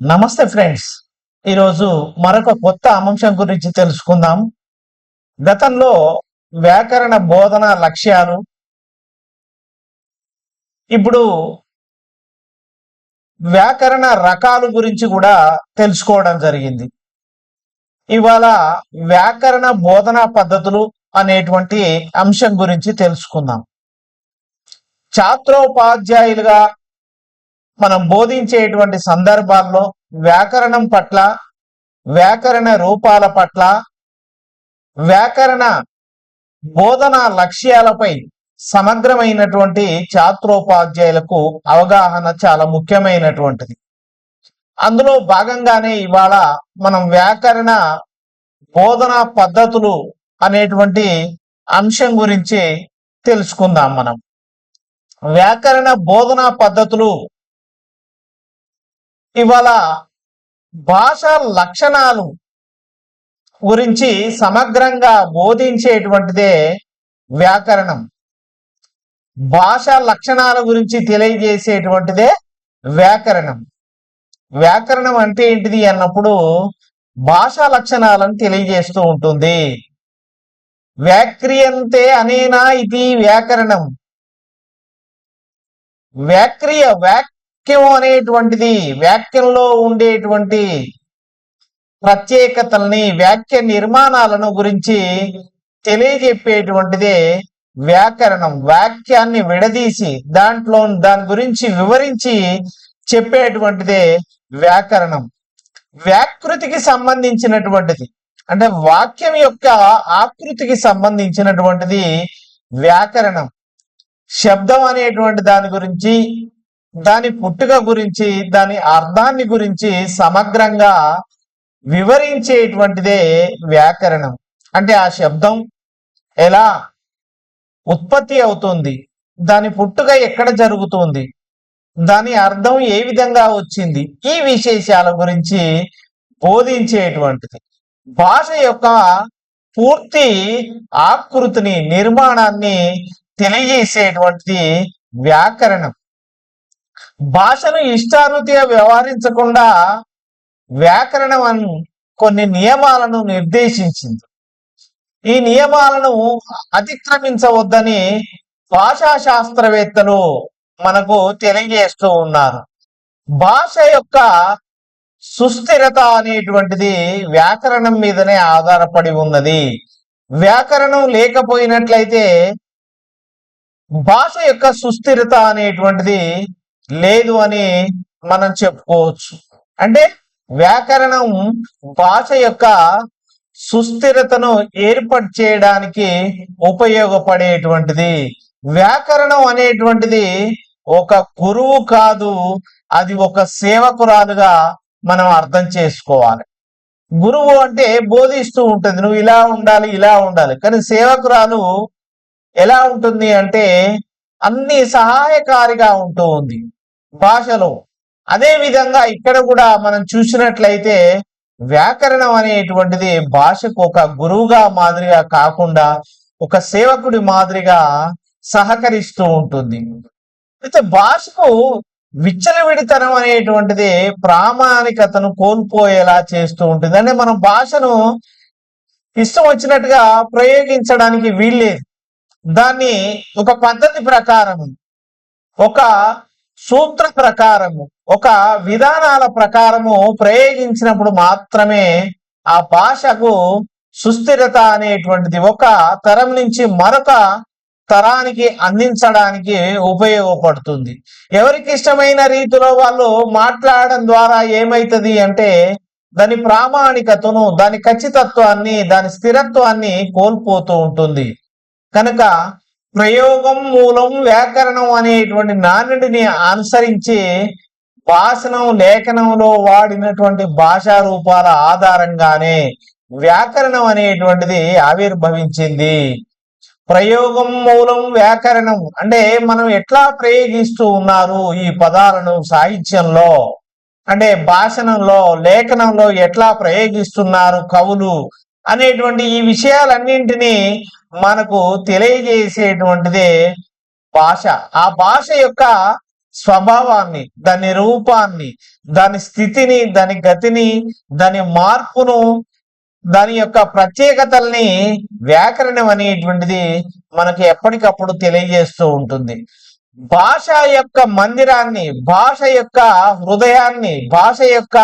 నమస్తే ఫ్రెండ్స్. ఈరోజు మరొక కొత్త అంశం గురించి తెలుసుకుందాం. గతంలో వ్యాకరణ బోధన లక్ష్యాలు, ఇప్పుడు వ్యాకరణ రకాలు గురించి కూడా తెలుసుకోవడం జరిగింది. ఇవాళ వ్యాకరణ బోధనా పద్ధతులు అనేటువంటి అంశం గురించి తెలుసుకుందాం. ఛాత్రోపాధ్యాయులుగా మనం బోధించేటువంటి సందర్భాల్లో వ్యాకరణం పట్ల, వ్యాకరణ రూపాల పట్ల, వ్యాకరణ బోధనా లక్ష్యాలపై సమగ్రమైనటువంటి ఛాత్రోపాధ్యాయులకు అవగాహన చాలా ముఖ్యమైనటువంటిది. అందులో భాగంగానే ఇవాళ మనం వ్యాకరణ బోధనా పద్ధతులు అనేటువంటి అంశం గురించి తెలుసుకుందాం. మనం వ్యాకరణ బోధనా పద్ధతులు ఇవాళ భాషా లక్షణాలు గురించి సమగ్రంగా బోధించేటువంటిదే వ్యాకరణం. భాషా లక్షణాల గురించి తెలియజేసేటువంటిదే వ్యాకరణం. వ్యాకరణం అంటే ఏంటిది అన్నప్పుడు భాషా లక్షణాలను తెలియజేస్తూ ఉంటుంది. వ్యాక్రియంతే అనేనా ఇది వ్యాకరణం. వాక్యం అనేటువంటిది వాక్యంలో ఉండేటువంటి ప్రత్యేకతల్ని, వాక్య నిర్మాణాలను గురించి తెలియజెప్పేటువంటిదే వ్యాకరణం. వాక్యాన్ని విడదీసి దాని గురించి వివరించి చెప్పేటువంటిదే వ్యాకరణం. వ్యాకృతికి సంబంధించినటువంటిది అంటే వాక్యం యొక్క ఆకృతికి సంబంధించినటువంటిది వ్యాకరణం. శబ్దం అనేటువంటి దాని గురించి, దాని పుట్టుక గురించి, దాని అర్థాన్ని గురించి సమగ్రంగా వివరించేటువంటిదే వ్యాకరణం. అంటే ఆ శబ్దం ఎలా ఉత్పత్తి అవుతుంది, దాని పుట్టుక ఎక్కడ జరుగుతుంది, దాని అర్థం ఏ విధంగా వచ్చింది, ఈ విశేషాల గురించి బోధించేటువంటిది. భాష యొక్క పూర్తి ఆకృతిని, నిర్మాణాన్ని తెలియజేసేటువంటిది వ్యాకరణం. భాషను ఇష్టానుతిగా వ్యవహరించకుండా వ్యాకరణం కొన్ని నియమాలను నిర్దేశించింది. ఈ నియమాలను అతిక్రమించవద్దని భాషా శాస్త్రవేత్తలు మనకు తెలియజేస్తూ ఉన్నారు. భాష యొక్క సుస్థిరత అనేటువంటిది వ్యాకరణం మీదనే ఆధారపడి ఉన్నది. వ్యాకరణం లేకపోయినట్లయితే భాష యొక్క సుస్థిరత అనేటువంటిది లేదు అని మనం చెప్పుకోవచ్చు. అంటే వ్యాకరణం భాష యొక్క సుస్థిరతను ఏర్పాటు చేయడానికి ఉపయోగపడేటువంటిది. వ్యాకరణం అనేటువంటిది ఒక గురువు కాదు, అది ఒక సేవకురాలుగా మనం అర్థం చేసుకోవాలి. గురువు అంటే బోధిస్తూ ఉంటుంది, నువ్వు ఇలా ఉండాలి, ఇలా ఉండాలి. కానీ సేవకురాలు ఎలా ఉంటుంది అంటే అన్ని సహాయకారిగా ఉంటూ ఉంది భాషలో. అదే విధంగా ఇక్కడ కూడా మనం చూసినట్లయితే వ్యాకరణం అనేటువంటిది భాషకు ఒక గురువుగా మాదిరిగా కాకుండా ఒక సేవకుడి మాదిరిగా సహకరిస్తూ ఉంటుంది. అయితే భాషకు విచ్చలవిడితనం అనేటువంటిది ప్రామాణికతను కోల్పోయేలా చేస్తూ ఉంటుంది. అంటే మనం భాషను ఇష్టం వచ్చినట్టుగా ప్రయోగించడానికి వీల్లేదు. దాన్ని ఒక పద్ధతి ప్రకారము, ఒక సూత్ర ప్రకారము, ఒక విధానాల ప్రకారము ప్రయోగించినప్పుడు మాత్రమే ఆ భాషకు సుస్థిరత అనేటువంటిది ఒక తరం నుంచి మరొక తరానికి అందించడానికి ఉపయోగపడుతుంది. ఎవరికి ఇష్టమైన రీతిలో వాళ్ళు మాట్లాడడం ద్వారా ఏమైతుంది అంటే దాని ప్రామాణికతను, దాని ఖచ్చితత్వాన్ని, దాని స్థిరత్వాన్ని కోల్పోతూ ఉంటుంది. కనుక ప్రయోగం మూలం వ్యాకరణం అనేటువంటి నానుడిని అనుసరించి భాషణం లేఖనంలో వాడినటువంటి భాషా రూపాల ఆధారంగానే వ్యాకరణం అనేటువంటిది ఆవిర్భవించింది. ప్రయోగం మూలం వ్యాకరణం అంటే మనం ఎట్లా ప్రయోగిస్తూ ఉన్నారు ఈ పదాలను సాహిత్యంలో, అంటే భాషణంలో, లేఖనంలో ఎట్లా ప్రయోగిస్తున్నారు కవులు అనేటువంటి ఈ విషయాలన్నింటినీ మనకు తెలియజేసేటువంటిదే భాష. ఆ భాష యొక్క స్వభావాన్ని, దాని రూపాన్ని, దాని స్థితిని, దాని గతిని, దాని మార్పును, దాని యొక్క ప్రత్యేకతల్ని వ్యాకరణం అనేటువంటిది మనకి ఎప్పటికప్పుడు తెలియజేస్తూ ఉంటుంది. భాష యొక్క మందిరాన్ని, భాష యొక్క హృదయాన్ని, భాష యొక్క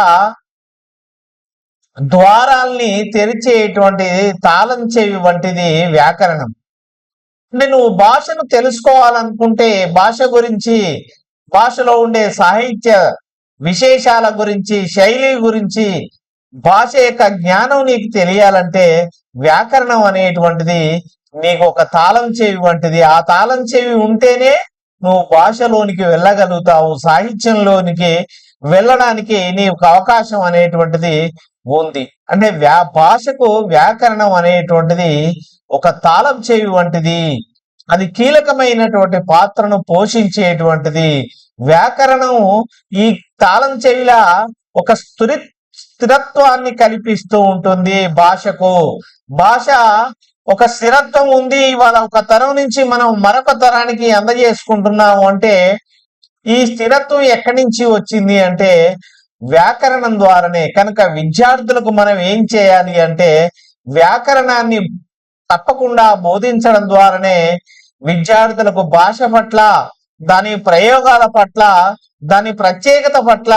ద్వారాల్ని తెరిచేటువంటి తాళం చెవి వంటిది వ్యాకరణం. అంటే నువ్వు భాషను తెలుసుకోవాలనుకుంటే భాష గురించి, భాషలో ఉండే సాహిత్య విశేషాల గురించి, శైలి గురించి, భాష యొక్క జ్ఞానం నీకు తెలియాలంటే వ్యాకరణం అనేటువంటిది నీకు ఒక తాళం చెవి వంటిది. ఆ తాళం చెవి ఉంటేనే నువ్వు భాషలోనికి వెళ్ళగలుగుతావు, సాహిత్యంలోనికి వెళ్ళడానికి నీకు అవకాశం అనేటువంటిది ఉంది. అంటే భాషకు వ్యాకరణం అనేటువంటిది ఒక తాళం చెవి వంటిది. అది కీలకమైనటువంటి పాత్రను పోషించేటువంటిది. వ్యాకరణం ఈ తాళం చెవిలా ఒక స్థిరత్వాన్ని కల్పిస్తూ ఉంటుంది భాషకు. భాష ఒక స్థిరత్వం ఉంది. ఇవాళ ఒక తరం నుంచి మనం మరొక తరానికి అందజేసుకుంటున్నాము అంటే ఈ స్థిరత్వం ఎక్కడి నుంచి వచ్చింది అంటే వ్యాకరణం ద్వారానే. కనుక విద్యార్థులకు మనం ఏం చేయాలి అంటే వ్యాకరణాన్ని తప్పకుండా బోధించడం ద్వారానే విద్యార్థులకు భాష పట్ల, దాని ప్రయోగాల పట్ల, దాని ప్రత్యేకత పట్ల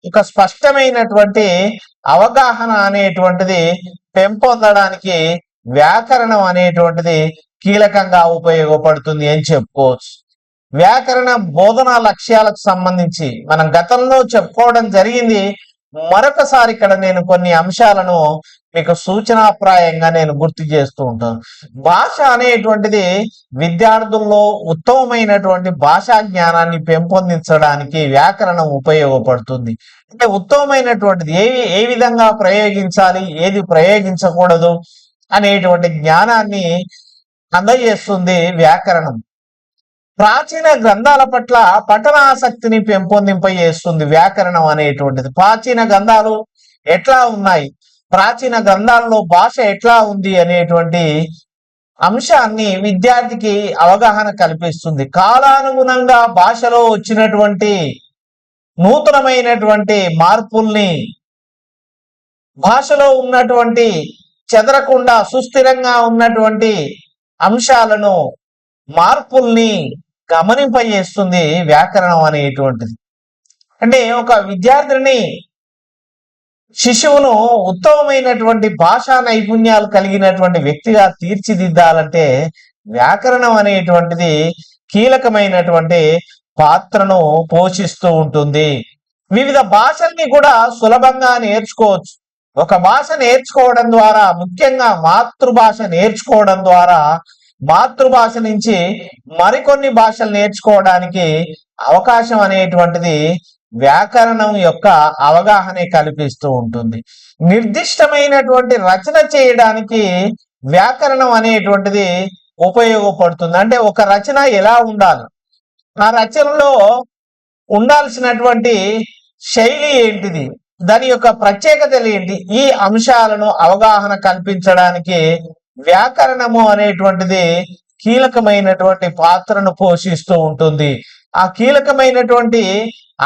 ఒక స్పష్టమైనటువంటి అవగాహన అనేటువంటిది పెంపొందడానికి వ్యాకరణం అనేటువంటిది కీలకంగా ఉపయోగపడుతుంది అని చెప్పుకోవచ్చు. వ్యాకరణ బోధనా లక్ష్యాలకు సంబంధించి మనం గతంలో చెప్పుకోవడం జరిగింది. మరొకసారి ఇక్కడ నేను కొన్ని అంశాలను మీకు సూచనాప్రాయంగా నేను గుర్తు చేస్తూ ఉంటాను. భాష అనేటువంటిది విద్యార్థుల్లో ఉత్తమమైనటువంటి భాషా జ్ఞానాన్ని పెంపొందించడానికి వ్యాకరణం ఉపయోగపడుతుంది. అంటే ఉత్తమమైనటువంటిది ఏ విధంగా ప్రయోగించాలి, ఏది ప్రయోగించకూడదు అనేటువంటి జ్ఞానాన్ని అందజేస్తుంది వ్యాకరణం. ప్రాచీన గ్రంథాల పట్ల పఠనాసక్తిని పెంపొందింపజేస్తుంది వ్యాకరణం అనేటువంటిది. ప్రాచీన గ్రంథాలు ఎట్లా ఉన్నాయి, ప్రాచీన గ్రంథాల్లో భాష ఎట్లా ఉంది అనేటువంటి అంశాన్ని విద్యార్థికి అవగాహన కల్పిస్తుంది. కాలానుగుణంగా భాషలో వచ్చినటువంటి నూతనమైనటువంటి మార్పుల్ని, భాషలో ఉన్నటువంటి చెదరకుండా సుస్థిరంగా ఉన్నటువంటి అంశాలను, మార్పుల్ని గమనింపజేస్తుంది వ్యాకరణం అనేటువంటిది. అంటే ఒక విద్యార్థిని, శిశువును ఉత్తమమైనటువంటి భాషా నైపుణ్యాలు కలిగినటువంటి వ్యక్తిగా తీర్చిదిద్దాలంటే వ్యాకరణం అనేటువంటిది కీలకమైనటువంటి పాత్రను పోషిస్తూ ఉంటుంది. వివిధ భాషల్ని కూడా సులభంగా నేర్చుకోవచ్చు. ఒక భాష నేర్చుకోవడం ద్వారా, ముఖ్యంగా మాతృభాష నేర్చుకోవడం ద్వారా, మాతృభాష నుంచి మరికొన్ని భాషలు నేర్చుకోవడానికి అవకాశం అనేటువంటిది వ్యాకరణం యొక్క అవగాహనే కల్పిస్తూ ఉంటుంది. నిర్దిష్టమైనటువంటి రచన చేయడానికి వ్యాకరణం అనేటువంటిది ఉపయోగపడుతుంది. అంటే ఒక రచన ఎలా ఉండాలి, ఆ రచనలో ఉండాల్సినటువంటి శైలి ఏంటిది, దాని యొక్క ప్రత్యేకతలు ఏంటి, ఈ అంశాలను అవగాహన కల్పించడానికి వ్యాకరణము అనేటువంటిది కీలకమైనటువంటి పాత్రను పోషిస్తూ ఉంటుంది. ఆ కీలకమైనటువంటి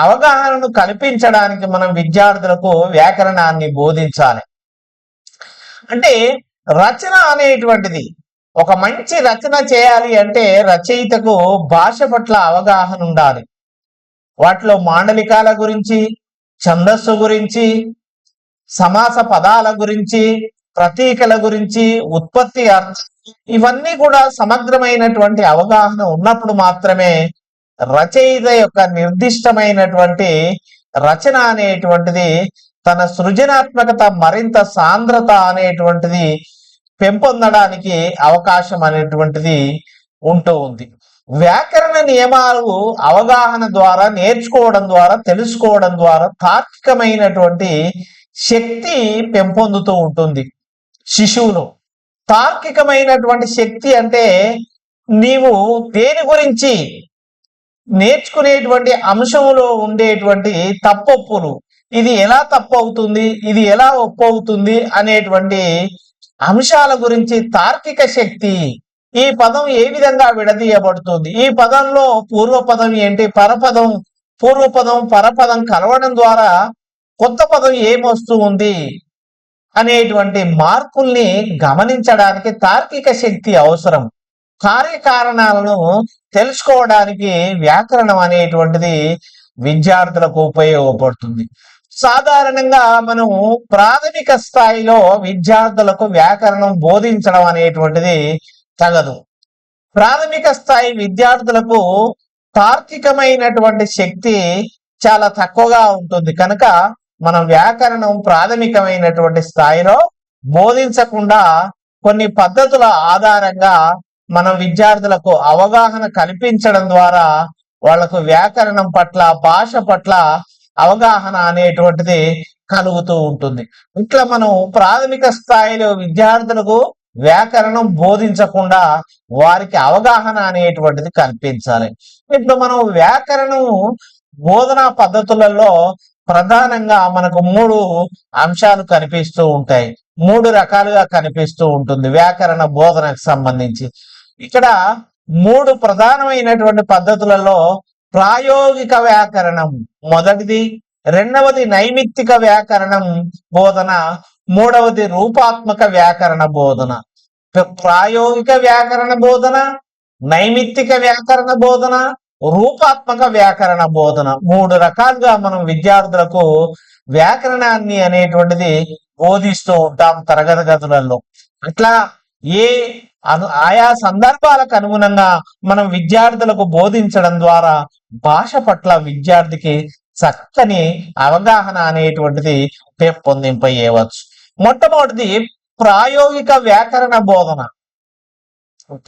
అవగాహనను కల్పించడానికి మనం విద్యార్థులకు వ్యాకరణాన్ని బోధించాలి. అంటే రచన అనేటువంటిది, ఒక మంచి రచన చేయాలి అంటే రచయితకు భాష పట్ల అవగాహన ఉండాలి. వాటిలో మాండలికాల గురించి, ఛందస్సు గురించి, సమాస పదాల గురించి, ప్రతీకల గురించి, ఉత్పత్తి అర్థం, ఇవన్నీ కూడా సమగ్రమైనటువంటి అవగాహన ఉన్నప్పుడు మాత్రమే రచయిత యొక్క నిర్దిష్టమైనటువంటి రచన అనేటువంటిది, తన సృజనాత్మకత మరింత సాంద్రత అనేటువంటిది పెంపొందడానికి అవకాశం అనేటువంటిది ఉంటూ ఉంది. వ్యాకరణ నియమాలు అవగాహన ద్వారా, నేర్చుకోవడం ద్వారా, తెలుసుకోవడం ద్వారా తార్కికమైనటువంటి శక్తి పెంపొందుతూ ఉంటుంది శిశువును. తార్కికమైనటువంటి శక్తి అంటే నీవు దేని గురించి, నేర్చుకునేటువంటి అంశంలో ఉండేటువంటి తప్పొప్పులు, ఇది ఎలా తప్పు అవుతుంది, ఇది ఎలా ఒప్పు అవుతుంది అనేటువంటి అంశాల గురించి తార్కిక శక్తి. ఈ పదం ఏ విధంగా విడదీయబడుతుంది, ఈ పదంలో పూర్వపదం ఏంటి, పరపదం పూర్వపదం పరపదం కలవడం ద్వారా కొత్త పదం ఏమొస్తూ ఉంది అనేటువంటి మార్పుల్ని గమనించడానికి తార్కిక శక్తి అవసరం. కార్యకారణాలను తెలుసుకోవడానికి వ్యాకరణం అనేటువంటిది విద్యార్థులకు ఉపయోగపడుతుంది. సాధారణంగా మనం ప్రాథమిక స్థాయిలో విద్యార్థులకు వ్యాకరణం బోధించడం అనేటువంటిది తగదు. ప్రాథమిక స్థాయి విద్యార్థులకు తార్కికమైనటువంటి శక్తి చాలా తక్కువగా ఉంటుంది కనుక మనం వ్యాకరణం ప్రాథమికమైనటువంటి స్థాయిలో బోధించకుండా కొన్ని పద్ధతుల ఆధారంగా మనం విద్యార్థులకు అవగాహన కల్పించడం ద్వారా వాళ్లకు వ్యాకరణం పట్ల భాష పట్ల అవగాహన అనేటువంటిది కలుగుతూ ఉంటుంది. ఇట్లా మనం ప్రాథమిక స్థాయిలో విద్యార్థులకు వ్యాకరణం బోధించకుండా వారికి అవగాహన అనేటువంటిది కల్పించాలి. ఇప్పుడు మనం వ్యాకరణం బోధనా పద్ధతులలో ప్రధానంగా మనకు 3 అంశాలు కనిపిస్తూ ఉంటాయి. 3 రకాలుగా కనిపిస్తూ ఉంటుంది వ్యాకరణ బోధనకు సంబంధించి. ఇక్కడ 3 ప్రధానమైనటువంటి పద్ధతులలో ప్రాయోగిక వ్యాకరణం మొదటిది, రెండవది నైమిత్తిక వ్యాకరణం బోధన, మూడవది రూపాత్మక వ్యాకరణ బోధన. ప్రాయోగిక వ్యాకరణ బోధన, నైమిత్తిక వ్యాకరణ బోధన, రూపాత్మక వ్యాకరణ బోధన 3 రకాలుగా మనం విద్యార్థులకు వ్యాకరణాన్ని అనేటువంటిది బోధిస్తూ ఉంటాం తరగతి గదులలో. అట్లా ఆయా సందర్భాలకు అనుగుణంగా మనం విద్యార్థులకు బోధించడం ద్వారా భాష పట్ల విద్యార్థికి చక్కని అవగాహన అనేటువంటిది పెంపొందింపయ్యవచ్చు. మొట్టమొదటిది ప్రాయోగిక వ్యాకరణ బోధన.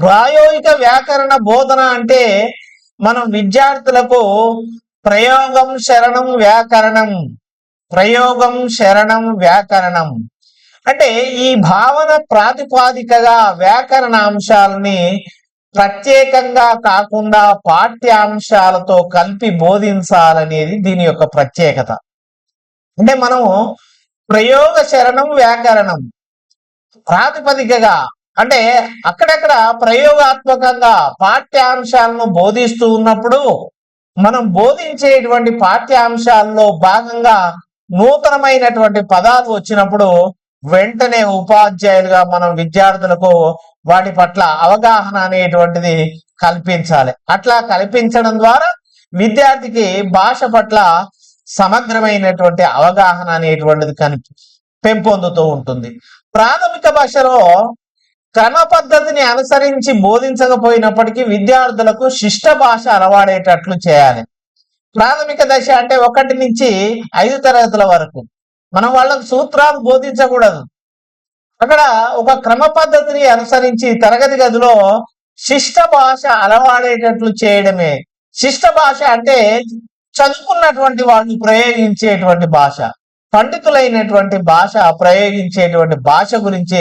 ప్రాయోగిక వ్యాకరణ బోధన అంటే మనం విద్యార్థులకు ప్రయోగం శరణం వ్యాకరణం, ప్రయోగం శరణం వ్యాకరణం అంటే ఈ భావన ప్రాతిపాదికగా వ్యాకరణ అంశాలని ప్రత్యేకంగా కాకుండా పాఠ్యాంశాలతో కలిపి బోధించాలనేది దీని యొక్క ప్రత్యేకత. అంటే మనము ప్రయోగ శరణం వ్యాకరణం ప్రాతిపదికగా అంటే అక్కడక్కడ ప్రయోగాత్మకంగా పాఠ్యాంశాలను బోధిస్తూ ఉన్నప్పుడు మనం బోధించేటువంటి పాఠ్యాంశాల్లో భాగంగా నూతనమైనటువంటి పదాలు వచ్చినప్పుడు వెంటనే ఉపాధ్యాయులుగా మనం విద్యార్థులకు వాటి పట్ల అవగాహన అనేటువంటిది కల్పించాలి. అట్లా కల్పించడం ద్వారా విద్యార్థికి భాష పట్ల సమగ్రమైనటువంటి అవగాహన అనేటువంటిది పెంపొందుతూ ఉంటుంది. ప్రాథమిక భాషలో క్రమ పద్ధతిని అనుసరించి బోధించకపోయినప్పటికీ విద్యార్థులకు శిష్ట భాష అలవాడేటట్లు చేయాలి. ప్రాథమిక దశ అంటే 1 నుంచి 5 తరగతుల వరకు మనం వాళ్ళకు సూత్రాలు బోధించకూడదు. అక్కడ ఒక క్రమ పద్ధతిని అనుసరించి తరగతి గదిలో శిష్ట భాష అలవాడేటట్లు చేయడమే. శిష్ట భాష అంటే చదువుకున్నటువంటి వాళ్ళు ప్రయోగించేటువంటి భాష, పండితులైనటువంటి భాష ప్రయోగించేటువంటి భాష గురించి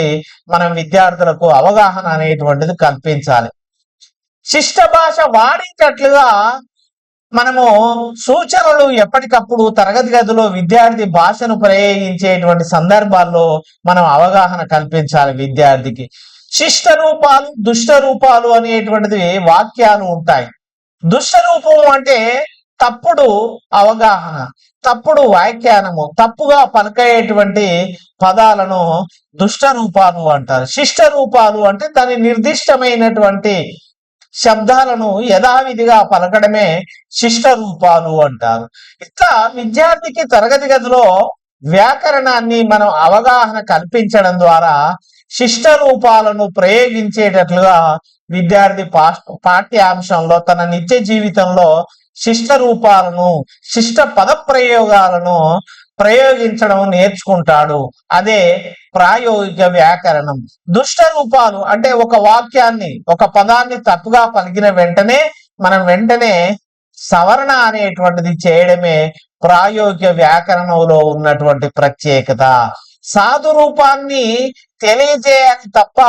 మనం విద్యార్థులకు అవగాహన అనేటువంటిది కల్పించాలి. శిష్ట భాష వాడేటట్లుగా మనము సూచనలు ఎప్పటికప్పుడు తరగతి గదిలో విద్యార్థి భాషను ప్రయోగించేటువంటి సందర్భాల్లో మనం అవగాహన కల్పించాలి విద్యార్థికి. శిష్ట రూపాలు దుష్ట రూపాలు అనేటువంటిది వాక్యాలు ఉంటాయి. దుష్ట రూపం అంటే తప్పుడు అవగాహన, తప్పుడు వ్యాఖ్యానము, తప్పుగా పలికేటువంటి పదాలను దుష్ట రూపాలు అంటారు. శిష్ట రూపాలు అంటే దాని నిర్దిష్టమైనటువంటి శబ్దాలను యథావిధిగా పలకడమే శిష్ట రూపాలు అంటారు. ఇట్లా విద్యార్థికి తరగతి గదిలో వ్యాకరణాన్ని మనం అవగాహన కల్పించడం ద్వారా శిష్ట రూపాలను ప్రయోగించేటట్లుగా విద్యార్థి పాఠ్యాంశంలో తన నిత్య జీవితంలో శిష్ట రూపాలను, శిష్ట పద ప్రయోగాలను ప్రయోగించడం నేర్చుకుంటాడు. అదే ప్రాయోగిక వ్యాకరణం. దుష్ట రూపాలు అంటే ఒక వాక్యాన్ని, ఒక పదాన్ని తప్పుగా పలికిన వెంటనే మనం వెంటనే సవరణ అనేటువంటిది చేయడమే ప్రాయోగిక వ్యాకరణంలో ఉన్నటువంటి ప్రత్యేకత. సాధు రూపాన్ని తెలియజేయాలి తప్ప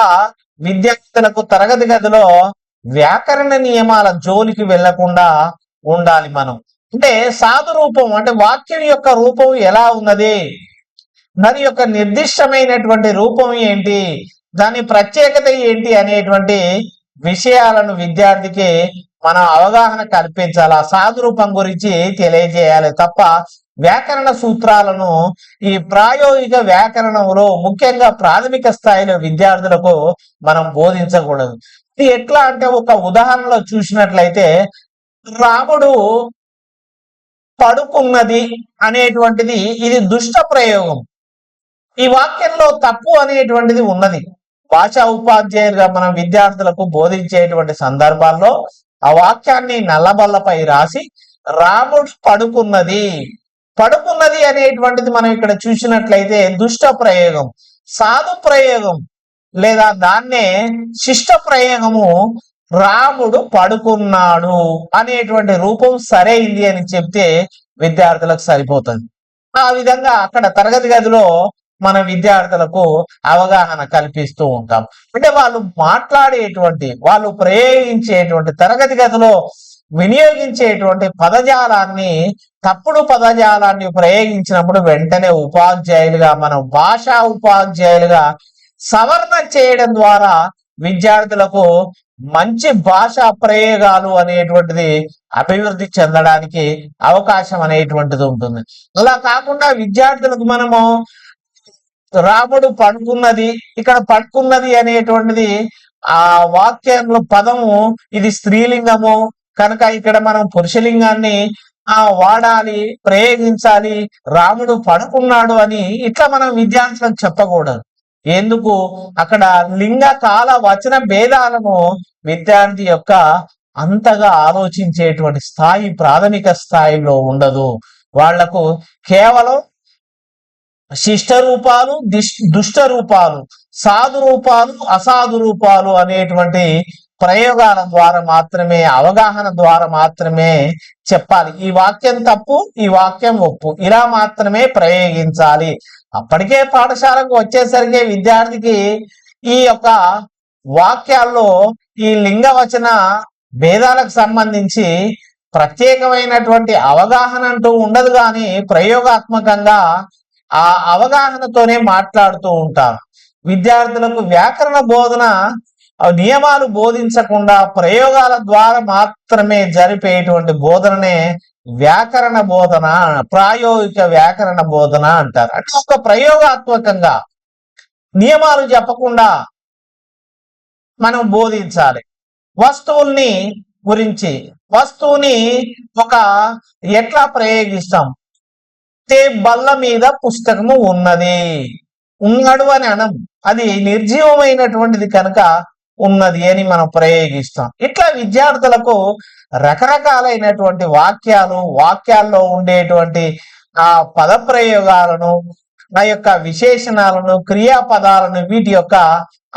విద్యార్థులకు తరగతి గదిలో వ్యాకరణ నియమాల జోలికి వెళ్లకుండా ఉండాలి మనం. అంటే సాధు రూపం అంటే వాక్యం యొక్క రూపం ఎలా ఉన్నది, దాని యొక్క నిర్దిష్టమైనటువంటి రూపం ఏంటి, దాని ప్రత్యేకత ఏంటి అనేటువంటి విషయాలను విద్యార్థికి మనం అవగాహన కల్పించాలి, ఆ సాధురూపం గురించి తెలియజేయాలి తప్ప వ్యాకరణ సూత్రాలను ఈ ప్రాయోగిక వ్యాకరణంలో ముఖ్యంగా ప్రాథమిక స్థాయిలో విద్యార్థులకు మనం బోధించకూడదు. ఇది ఎట్లా అంటే ఒక ఉదాహరణలో చూసినట్లయితే రాముడు పడుకున్నది అనేటువంటిది ఇది దుష్ట ప్రయోగం. ఈ వాక్యంలో తప్పు అనేటువంటిది ఉన్నది. భాషా ఉపాధ్యాయులుగా మనం విద్యార్థులకు బోధించేటువంటి సందర్భాల్లో ఆ వాక్యాన్ని నల్లబల్లపై రాసి రాముడు పడుకున్నది అనేటువంటిది మనం ఇక్కడ చూసినట్లయితే దుష్ట ప్రయోగం. సాధు ప్రయోగం లేదా దాన్నే శిష్ట ప్రయోగము రాముడు పడుకున్నాడు అనేటువంటి రూపం సరైంది అని చెప్తే విద్యార్థులకు సరిపోతుంది. ఆ విధంగా అక్కడ తరగతి గదిలో మన విద్యార్థులకు అవగాహన కల్పిస్తూ ఉంటాం. అంటే వాళ్ళు మాట్లాడేటువంటి, వాళ్ళు ప్రయోగించేటువంటి, తరగతి గదిలో వినియోగించేటువంటి పదజాలాన్ని, తప్పుడు పదజాలాన్ని ప్రయోగించినప్పుడు వెంటనే ఉపాధ్యాయులుగా, మనం భాషా ఉపాధ్యాయులుగా సవరణ చేయడం ద్వారా విద్యార్థులకు మంచి భాషా ప్రయోగాలు అనేటువంటిది అభివృద్ధి చెందడానికి అవకాశం అనేటువంటిది ఉంటుంది. అలా కాకుండా విద్యార్థులకు మనము రాముడు పడుకున్నది, ఇక్కడ పడుకున్నది అనేటువంటిది ఆ వాక్యంలో పదము ఇది స్త్రీలింగము కనుక ఇక్కడ మనం పురుషలింగాన్ని వాడాలి, ప్రయోగించాలి, రాముడు పడుకున్నాడు అని ఇట్లా మనం విద్యార్థులకు చెప్పకూడదు. ఎందుకు? అక్కడ లింగ కాల వచన భేదాలను విద్యార్థి యొక్క అంతగా ఆలోచించేటువంటి స్థాయి ప్రాథమిక స్థాయిలో ఉండదు. వాళ్లకు కేవలం శిష్ట రూపాలు, దుష్ట రూపాలు, సాధు రూపాలు, అసాధు రూపాలు అనేటువంటి ప్రయోగాల ద్వారా మాత్రమే, అవగాహన ద్వారా మాత్రమే చెప్పాలి. ఈ వాక్యం తప్పు, ఈ వాక్యం ఒప్పు, ఇలా మాత్రమే ప్రయోగించాలి. అప్పటికే పాఠశాలకు వచ్చేసరికి విద్యార్థికి ఈ యొక్క వాక్యాల్లో ఈ లింగవచన భేదాలకు సంబంధించి ప్రత్యేకమైనటువంటి అవగాహన అంటూ ఉండదు, కానీ ప్రయోగాత్మకంగా ఆ అవగాహనతోనే మాట్లాడుతూ ఉంటారు. విద్యార్థులకు వ్యాకరణ బోధన నియమాలు బోధించకుండా ప్రయోగాల ద్వారా మాత్రమే జరిపేటువంటి బోధననే వ్యాకరణ బోధన, ప్రాయోగిక వ్యాకరణ బోధన అంటారు. అంటే ఒక ప్రయోగాత్మకంగా నియమాలు చెప్పకుండా మనం బోధించాలి. వస్తువుల్ని గురించి, వస్తువుని ఒక ఎట్లా ప్రయోగిస్తాం? బల్ల మీద పుస్తకము ఉన్నది, ఉన్నాడు అని అనం, అది నిర్జీవమైనటువంటిది కనుక ఉన్నది అని మనం ప్రయోగిస్తాం. ఇట్లా విద్యార్థులకు రకరకాలైనటువంటి వాక్యాల్లో ఉండేటువంటి ఆ పద ప్రయోగాలను, ఆ యొక్క విశేషణాలను, క్రియాపదాలను, వీటి యొక్క